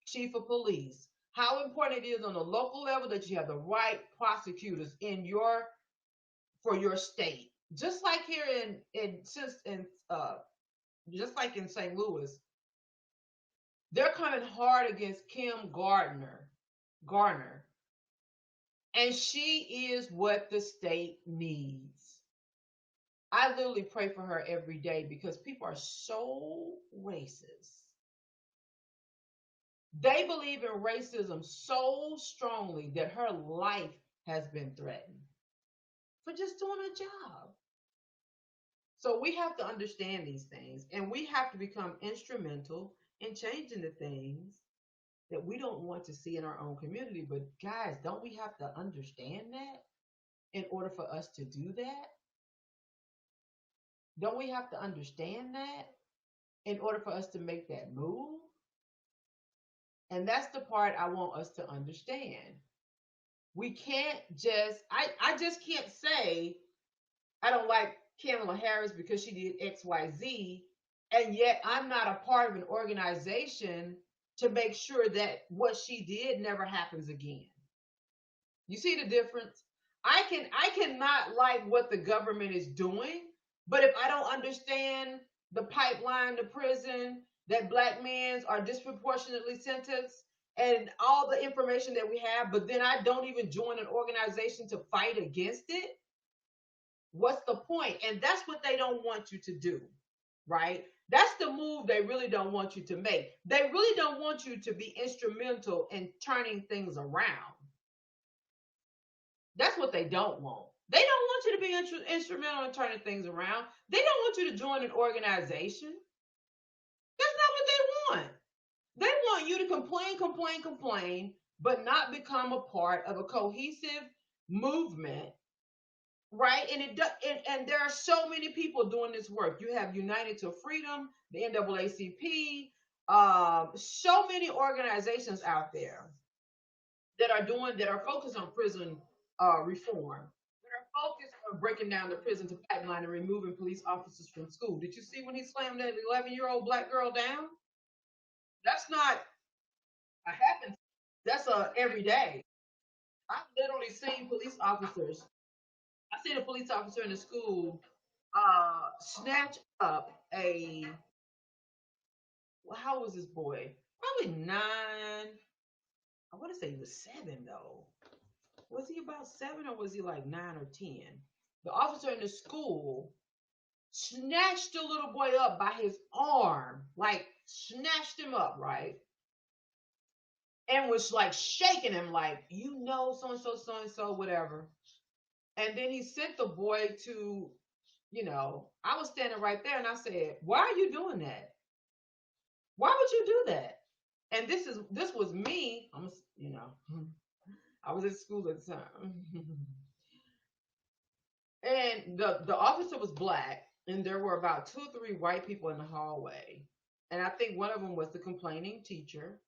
chief of police. How important it is on a local level that you have the right prosecutors for your state. Just like here just like in St. Louis, they're coming hard against Kim Gardner. And she is what the state needs. I literally pray for her every day because people are so racist. They believe in racism so strongly that her life has been threatened for just doing a job. So we have to understand these things, and we have to become instrumental in changing the things that we don't want to see in our own community. But guys, don't we have to understand that in order for us to do that? Don't we have to understand that in order for us to make that move? And that's the part I want us to understand. We can't just, I just can't say I don't like Kamala Harris because she did XYZ, and yet I'm not a part of an organization to make sure that what she did never happens again. You see the difference? I cannot like what the government is doing, but if I don't understand the pipeline to prison, that black men are disproportionately sentenced, and all the information that we have, but then I don't even join an organization to fight against it, what's the point? And that's what they don't want you to do, right? That's the move they really don't want you to make. They really don't want you to be instrumental in turning things around. That's what they don't want. They don't want you to be instrumental in turning things around. They don't want you to join an organization. That's not what they want. They want you to complain, complain, complain, but not become a part of a cohesive movement, right? And there are so many people doing this work. You have United to Freedom, the NAACP, so many organizations out there that are focused on prison reform, that are focused on breaking down the prison to pipeline and removing police officers from school. Did you see when he slammed that 11-year-old black girl down? That's not a happen. That's a every day. I've literally seen police officers. I seen a police officer in the school snatch up a, well, how was this boy? Probably 9. I want to say he was 7 though. Was he about 7 or was he like 9 or 10? The officer in the school snatched the little boy up by his arm, like snatched him up, right? And was like shaking him, like, you know, so and so, whatever. And then he sent the boy to, I was standing right there and I said, why are you doing that? Why would you do that? And this was me. I was at school at the time. And the officer was black, and there were about 2 or 3 white people in the hallway. And I think one of them was the complaining teacher,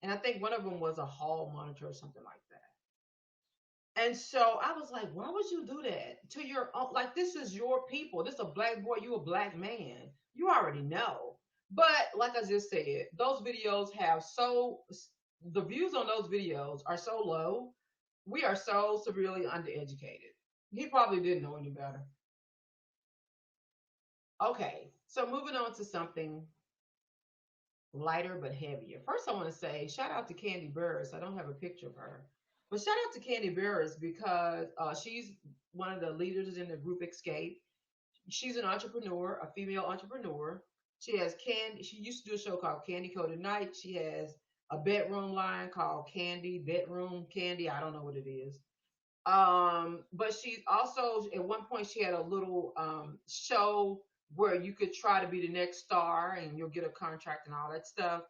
and I think one of them was a hall monitor or something like that. And so I was like, why would you do that to your own? Like, this is your people. This is a black boy. You a black man. You already know. But like I just said, those videos the views on those videos are so low. We are so severely undereducated. He probably didn't know any better. Okay, so moving on to something lighter but heavier. First, I want to say shout out to Candy Burris. I don't have a picture of her, but shout out to Candy Burris because she's one of the leaders in the group Escape. She's an entrepreneur, a female entrepreneur. She has Candy. She used to do a show called Candy Coated Night. She has a bedroom line called Candy Bedroom Candy. I don't know what it is. But she also at one point she had a little show where you could try to be the next star and you'll get a contract and all that stuff.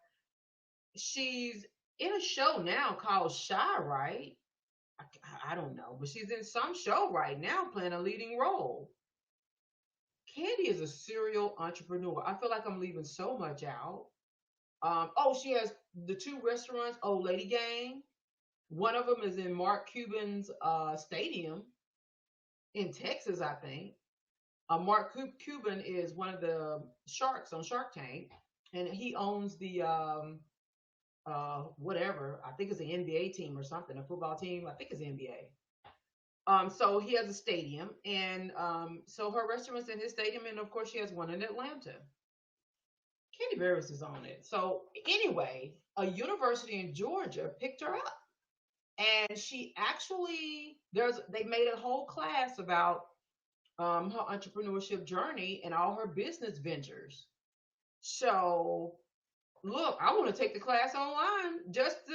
She's in a show now called Shy, right? I don't know, but she's in some show right now playing a leading role. Candy is a serial entrepreneur. I feel like I'm leaving so much out. She has the 2 restaurants, Old Lady Gang. One of them is in Mark Cuban's stadium in Texas, I think. Mark Cuban is one of the sharks on Shark Tank, and he owns the whatever. I think it's an NBA team or something, a football team. I think it's NBA. So he has a stadium, and so her restaurant's in his stadium, and of course she has one in Atlanta. Candy Barris is on it. So anyway, a university in Georgia picked her up, and she actually they made a whole class about her entrepreneurship journey and all her business ventures. So look, I want to take the class online just to.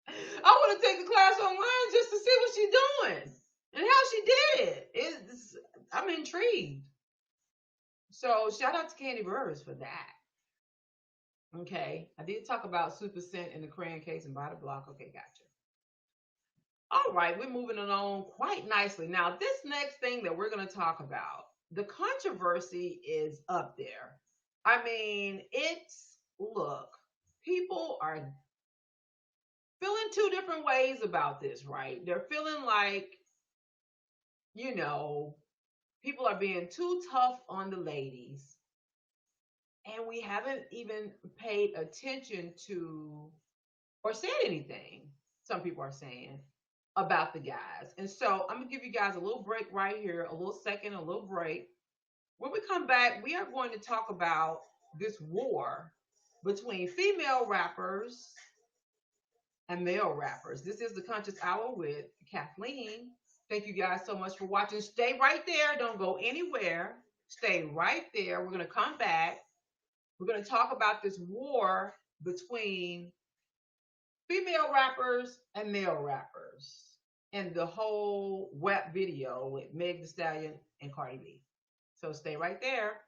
I want to take the class online just to see what she's doing and how she did it. I'm intrigued. So shout out to Candy Burris for that. Okay, I did talk about Supacent and the Crayon case and by the block. Okay, gotcha. All right, we're moving along quite nicely. Now, this next thing that we're going to talk about, the controversy is up there. I mean, look, people are feeling two different ways about this, right? They're feeling like, you know, people are being too tough on the ladies. And we haven't even paid attention to or said anything, some people are saying, about the guys. And so I'm going to give you guys a little break right here, a little second, a little break. When we come back, we are going to talk about this war between female rappers and male rappers. This is the Conscious Hour with Kathleen. Thank you guys so much for watching. Stay right there. Don't go anywhere. Stay right there. We're going to come back. We're going to talk about this war between female rappers and male rappers and the whole WAP video with Meg Thee Stallion and Cardi B. So stay right there.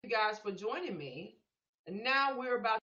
Thank you guys for joining me. And now we're about.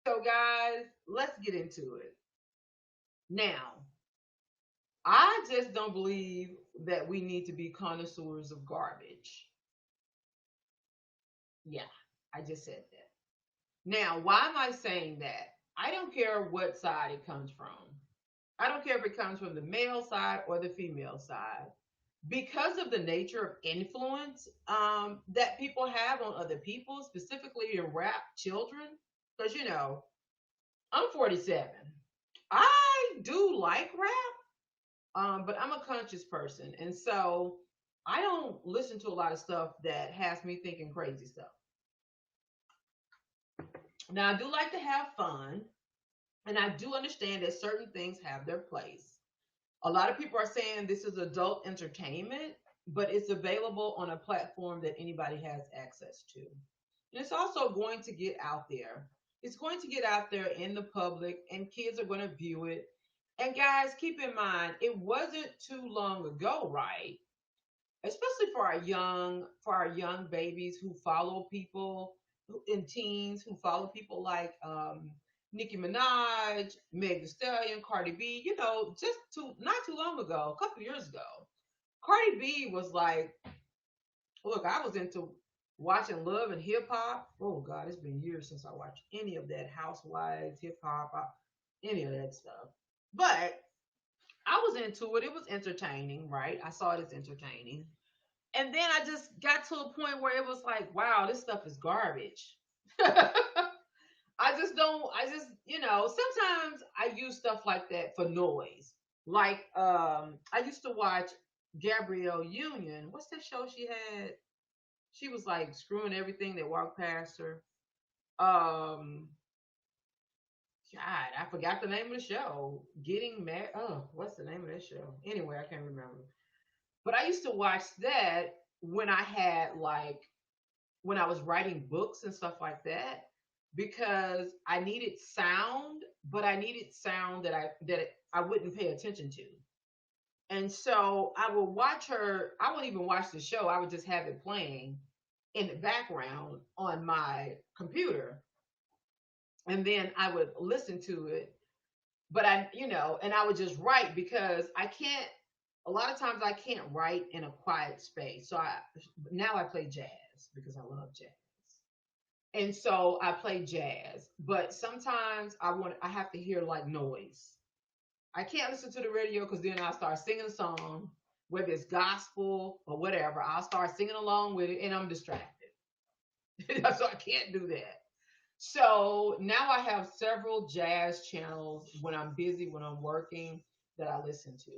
So, guys, let's get into it. Now, I just don't believe that we need to be connoisseurs of garbage. Yeah, I just said that. Now, why am I saying that? I don't care what side it comes from. I don't care if it comes from the male side or the female side. Because of the nature of influence that people have on other people, specifically in rap children, because I'm 47. I do like rap, but I'm a conscious person. And so I don't listen to a lot of stuff that has me thinking crazy stuff. Now, I do like to have fun, and I do understand that certain things have their place. A lot of people are saying this is adult entertainment, but it's available on a platform that anybody has access to. And it's also going to get out there. It's going to get out there in the public, and kids are going to view it. And guys, keep in mind, it wasn't too long ago, right? Especially for our young babies who follow people. in teens who follow people like Nicki Minaj, Meg Thee Stallion, Cardi B. You know, just not too long ago, a couple years ago, Cardi B was like, look, I was into watching Love and Hip Hop. Oh God, it's been years since I watched any of that Housewives, hip hop, any of that stuff. But I was into it. It was entertaining, right? I saw it as entertaining. And then I just got to a point where it was like, wow, this stuff is garbage. Sometimes I use stuff like that for noise. Like, I used to watch Gabrielle Union. What's that show she had? She was like screwing everything that walked past her. Um, God, I forgot the name of the show. Getting mad. Oh, what's the name of that show? Anyway, I can't remember. But I used to watch that when I had like when I was writing books and stuff like that because I needed sound, but I needed sound that I wouldn't pay attention to. And so I would watch her. I wouldn't even watch the show. I would just have it playing in the background on my computer, and then I would listen to it. But and I would just write because I can't. A lot of times I can't write in a quiet space. So now I play jazz because I love jazz. And so I play jazz, but sometimes I have to hear like noise. I can't listen to the radio because then I'll start singing a song, whether it's gospel or whatever. I'll start singing along with it and I'm distracted. So I can't do that. So now I have several jazz channels when I'm busy, when I'm working, that I listen to.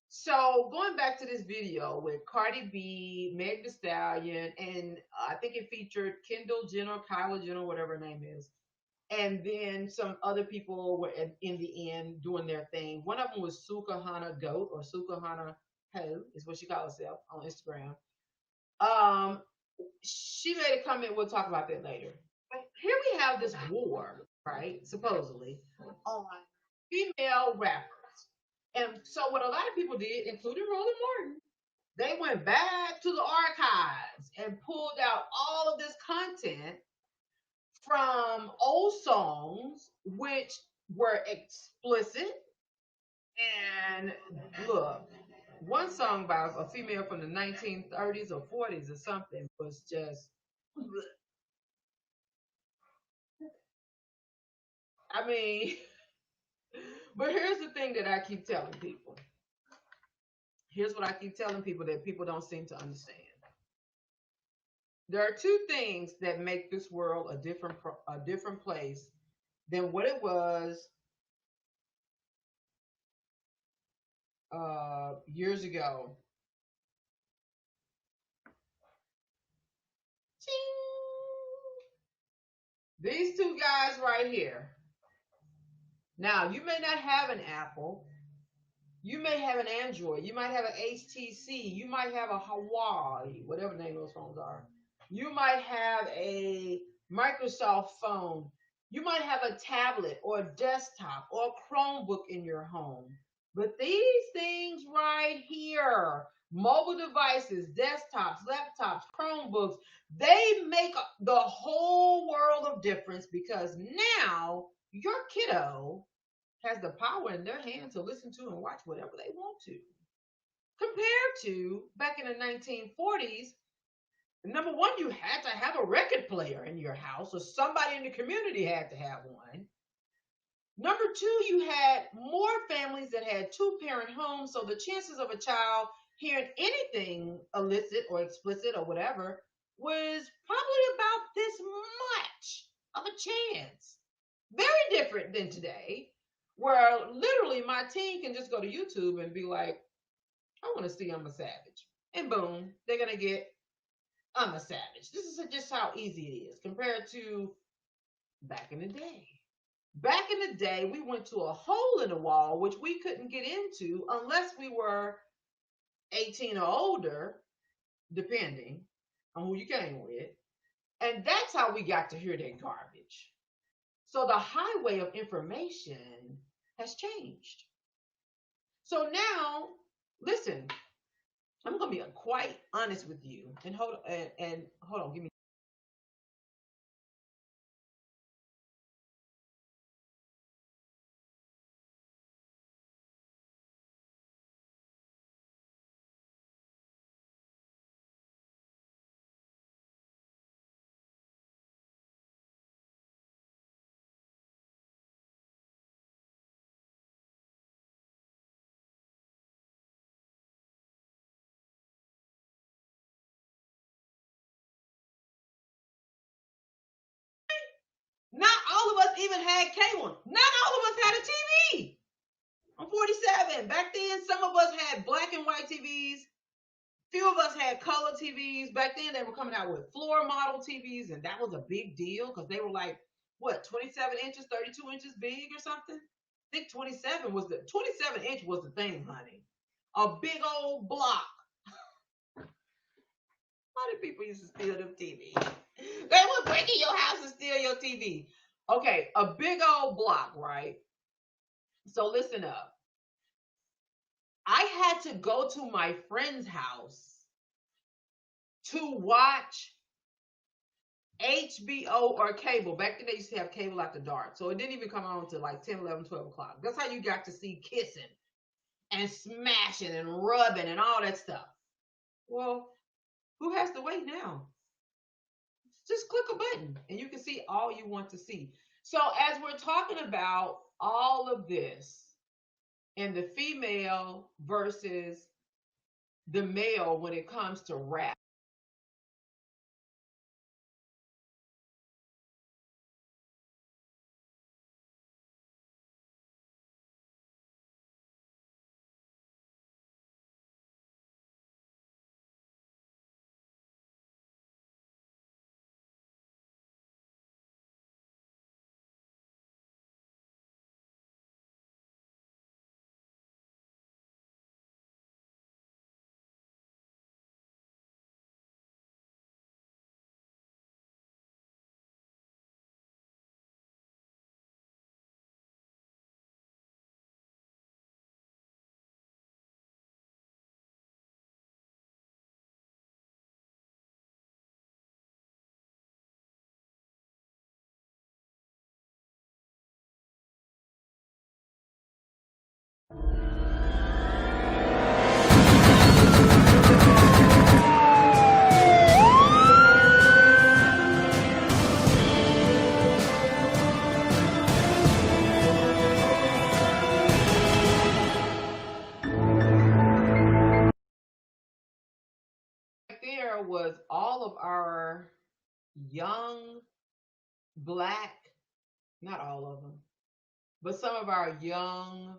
So going back to this video with Cardi B, Meg Thee Stallion, and I think it featured Kendall Jenner, Kyla Jenner, whatever her name is, and then some other people were in the end doing their thing. One of them was Sukahana Goat or Sukahana Ho is what she calls herself on Instagram. Um, she made a comment. We'll talk about that later. But here we have this war, right? Supposedly on female rappers. And so what a lot of people did, including Roland Martin, they went back to the archives and pulled out all of this content from old songs, which were explicit. And look, one song by a female from the 1930s or 40s or something was just, I mean, but here's the thing that I keep telling people. Here's what I keep telling people that people don't seem to understand. There are two things that make this world a different place than what it was years ago. These two guys right here. Now, you may not have an Apple. You may have an Android. You might have an HTC. You might have a Hawaii, whatever the name of those phones are. You might have a Microsoft phone. You might have a tablet or a desktop or a Chromebook in your home. But these things right here, mobile devices, desktops, laptops, Chromebooks, they make the whole world of difference because now your kiddo has the power in their hand to listen to and watch whatever they want to. Compared to back in the 1940s, number one, you had to have a record player in your house, or somebody in the community had to have one. Number two, you had more families that had two-parent homes, so the chances of a child hearing anything illicit or explicit or whatever was probably about this much of a chance. Very different than today, where literally my teen can just go to YouTube and be like, I want to see I'm a Savage. And boom, they're going to get I'm a Savage. This is just how easy it is compared to back in the day. Back in the day, we went to a hole in the wall, which we couldn't get into unless we were 18 or older, depending on who you came with. And that's how we got to hear that garbage. So the highway of information has changed. So now, listen, I'm going to be quite honest with you. And hold on, give me even had cable. Not all of us had a TV. I'm 47. Back then, some of us had black and white TVs. Few of us had color TVs. Back then, they were coming out with floor model TVs, and that was a big deal because they were like, what, 27 inches, 32 inches big or something? I think 27 inch was the thing, honey. A big old block. How did people used to steal them TV? They would break in your house and steal your TV. Okay, a big old block, right? So listen up. I had to go to my friend's house to watch HBO or cable. Back then they used to have cable after dark. So it didn't even come on until like 10, 11, 12 o'clock. That's how you got to see kissing and smashing and rubbing and all that stuff. Well, who has to wait now? Just click a button and you can see all you want to see. So as we're talking about all of this and the female versus the male when it comes to rap, there was all of our young black, not all of them, but some of our young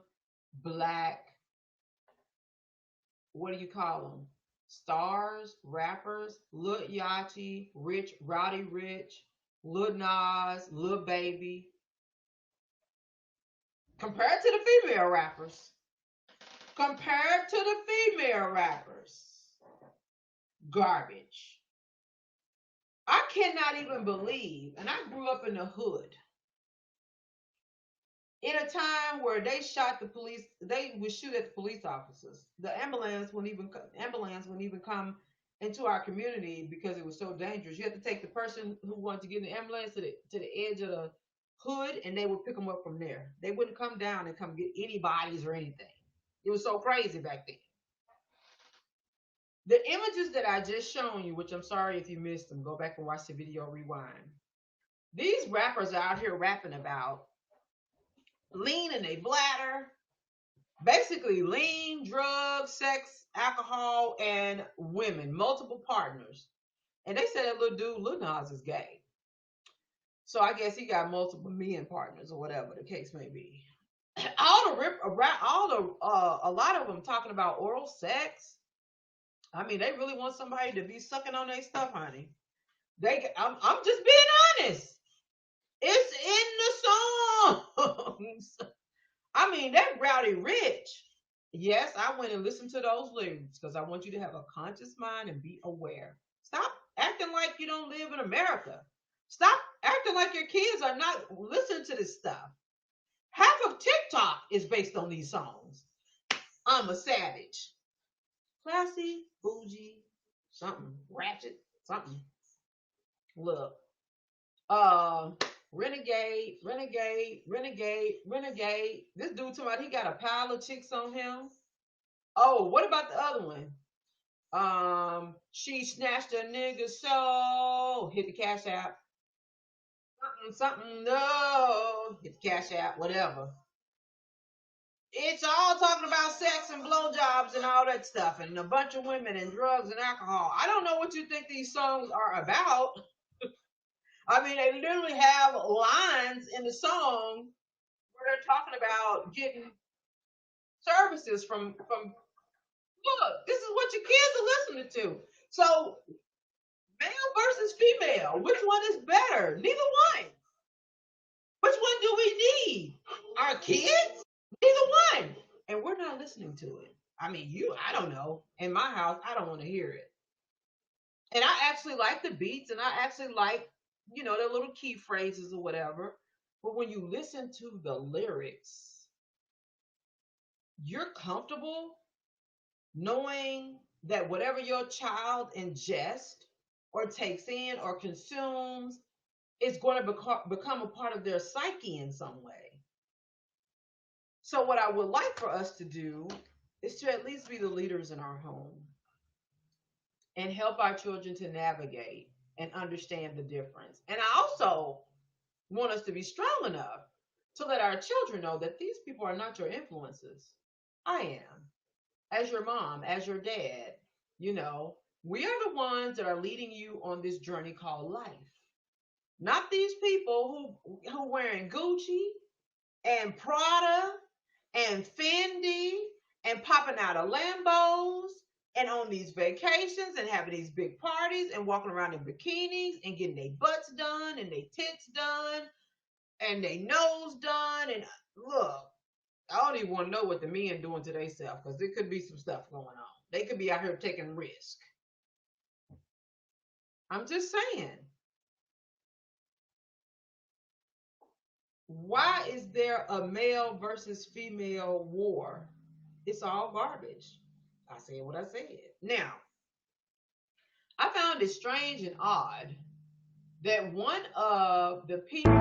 black, what do you call them? Stars, rappers, Lil Yathchi, Roddy Rich, Lil Nas, Lil Baby, compared to the female rappers. Compared to the female rappers, garbage. I cannot even believe, and I grew up in the hood, in a time where they shot the police, they would shoot at the police officers. The ambulance wouldn't even come into our community because it was so dangerous. You had to take the person who wanted to get in the ambulance to the edge of the hood, and they would pick them up from there. They wouldn't come down and come get any bodies or anything. It was so crazy back then. The images that I just shown you, which I'm sorry if you missed them, go back and watch the video, rewind. These rappers are out here rapping about lean in a bladder, basically lean, drugs, sex, alcohol, and women, multiple partners. And they said that little dude, Lil Nas, is gay. So I guess he got multiple men partners or whatever the case may be. A lot of them talking about oral sex. I mean, they really want somebody to be sucking on their stuff, honey. I'm just being honest. It's in the songs. I mean, that Roddy Rich. Yes, I went and listened to those lyrics because I want you to have a conscious mind and be aware. Stop acting like you don't live in America. Stop acting like your kids are not listening to this stuff. Half of TikTok is based on these songs. I'm a savage. Classy, bougie, something, ratchet, something. Look. Renegade. This dude talking about he got a pile of chicks on him. Oh, what about the other one? She snatched a nigga's soul. Hit the cash app. Something, no. Hit the cash app, whatever. It's all talking about sex and blowjobs and all that stuff, and a bunch of women and drugs and alcohol. I don't know what you think these songs are about. I mean, they literally have lines in the song where they're talking about getting services from look, this is what your kids are listening to. So male versus female, which one is better? Neither one. Which one do we need? Our kids? Neither one. And we're not listening to it. I mean, I don't know. In my house, I don't want to hear it. And I actually like the beats and I actually like, the little key phrases or whatever. But when you listen to the lyrics, you're comfortable knowing that whatever your child ingests or takes in or consumes is going to become a part of their psyche in some way. So what I would like for us to do is to at least be the leaders in our home and help our children to navigate and understand the difference. And I also want us to be strong enough to let our children know that these people are not your influences. I am. As your mom, as your dad, we are the ones that are leading you on this journey called life. Not these people who wearing Gucci and Prada and Fendi and popping out of Lambos and on these vacations and having these big parties and walking around in bikinis and getting their butts done and their tits done and their nose done. And look, I don't even want to know what the men doing to themselves because there could be some stuff going on. They could be out here taking risk. I'm just saying. Why is there a male versus female war? It's all garbage. I said what I said. Now, I found it strange and odd that one of the people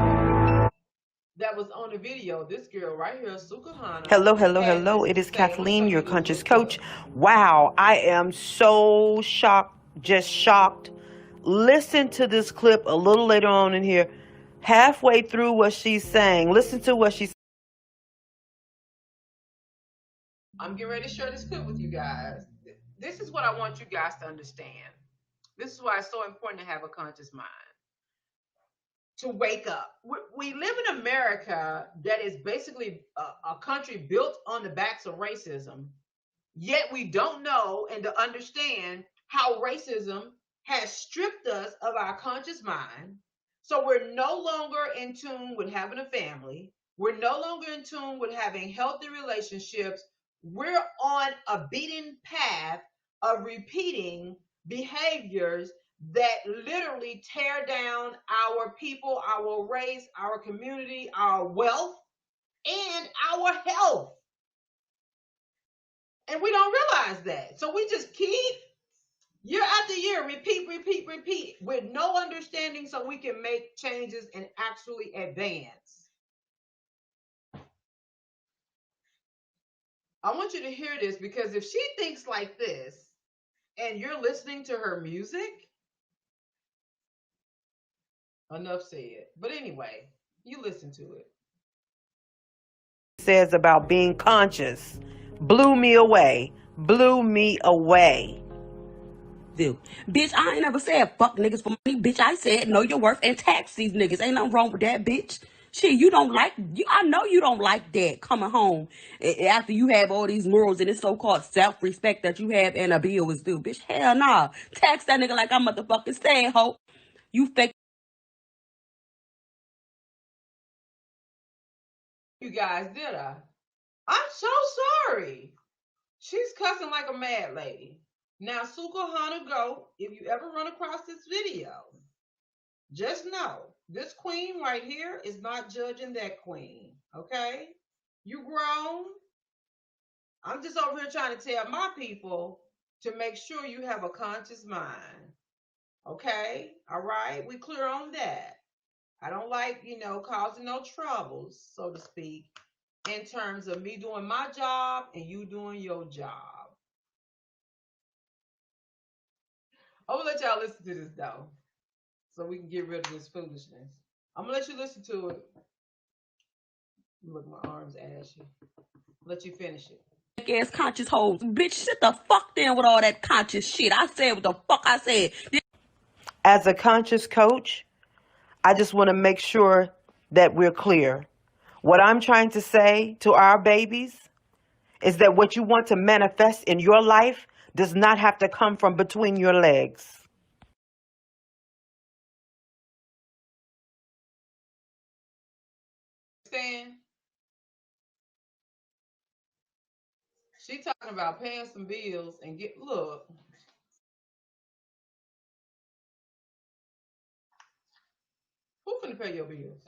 that was on the video, this girl right here, Sukahana. Hello. It is Kathleen, your conscious coach. Wow, I am so shocked, just shocked. Listen to this clip a little later on in here. Halfway through what she's saying. Listen to what she's saying. I'm getting ready to share this clip with you guys. This is what I want you guys to understand. This is why it's so important to have a conscious mind. To wake up. We live in America that is basically a country built on the backs of racism, yet we don't know and to understand how racism has stripped us of our conscious mind. So we're no longer in tune with having a family. We're no longer in tune with having healthy relationships. We're on a beaten path of repeating behaviors that literally tear down our people, our race, our community, our wealth, and our health. And we don't realize that. So we just keep year after year, repeat with no understanding so we can make changes and actually advance. I want you to hear this because if she thinks like this and you're listening to her music, enough said. But anyway, you listen to it. Says about being conscious. Blew me away. Do. Bitch, I ain't never said fuck niggas for money. Bitch, I said know your worth and tax these niggas. Ain't nothing wrong with that, bitch. Shit, you don't like, I know you don't like that coming home after you have all these morals and this so-called self-respect that you have and a bill is due. Bitch, hell nah. Tax that nigga like I'm motherfucking staying hoe. You fake. You guys, did I? I'm so sorry. She's cussing like a mad lady. Now, Sukahana Goat, if you ever run across this video, just know this queen right here is not judging that queen, okay? You grown. I'm just over here trying to tell my people to make sure you have a conscious mind, okay? All right? We clear on that. I don't like, causing no troubles, so to speak, in terms of me doing my job and you doing your job. I'm going to let y'all listen to this, though, so we can get rid of this foolishness. I'm going to let you listen to it. Look, my arms ashy. Let you finish it. Ass conscious hoes. Bitch, sit the fuck down with all that conscious shit. I said what the fuck I said. As a conscious coach, I just want to make sure that we're clear. What I'm trying to say to our babies is that what you want to manifest in your life does not have to come from between your legs. Understand? She talking about paying some bills and look. Who finna pay your bills?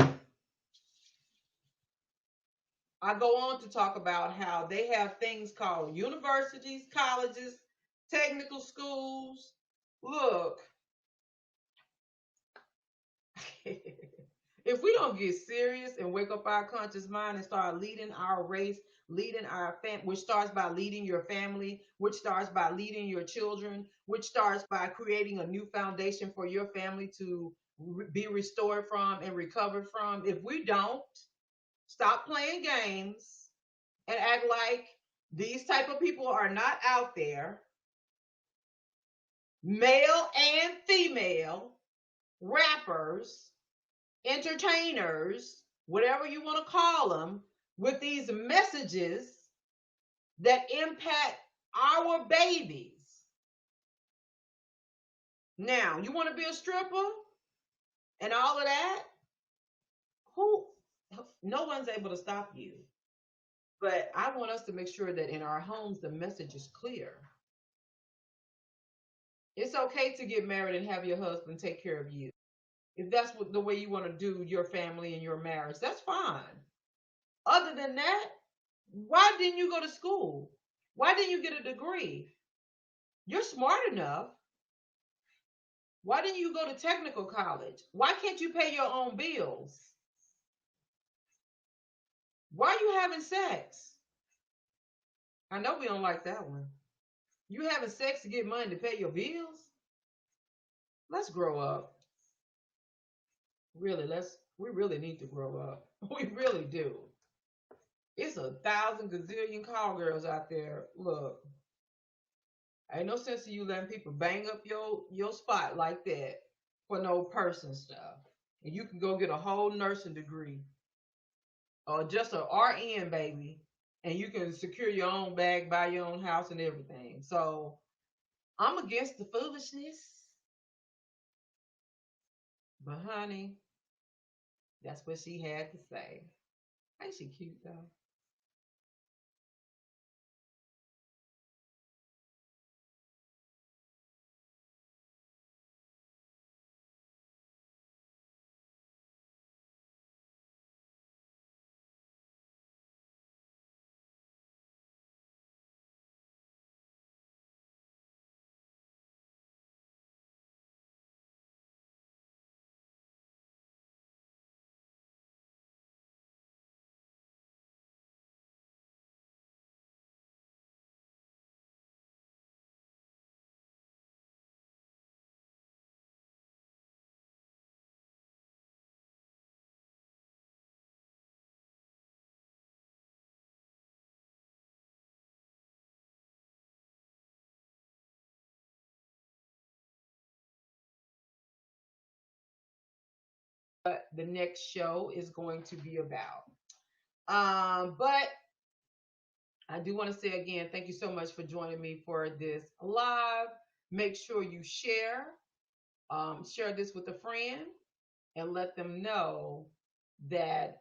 I go on to talk about how they have things called universities, colleges, technical schools. Look, if we don't get serious and wake up our conscious mind and start leading our race, leading our family, which starts by leading your family, which starts by leading your children, which starts by creating a new foundation for your family to be restored from and recovered from. If we don't stop playing games and act like these type of people are not out there, male and female, rappers, entertainers, whatever you want to call them, with these messages that impact our babies. Now, you want to be a stripper and all of that? Who? No one's able to stop you. But I want us to make sure that in our homes the message is clear. It's okay to get married and have your husband take care of you. If that's what the way you want to do your family and your marriage, that's fine. Other than that, why didn't you go to school? Why didn't you get a degree? You're smart enough. Why didn't you go to technical college? Why can't you pay your own bills? Why are you having sex? I know we don't like that one. You having sex to get money to pay your bills? Let's grow up. Really, we really need to grow up. We really do. It's 1,000 gazillion call girls out there. Look, ain't no sense of you letting people bang up your spot like that for no person stuff. And you can go get a whole nursing degree or just a RN, baby, and you can secure your own bag, buy your own house and everything. So I'm against the foolishness. But honey, that's what she had to say. Ain't she cute though? What the next show is going to be about. But I do want to say again, thank you so much for joining me for this live. Make sure you share this with a friend and let them know that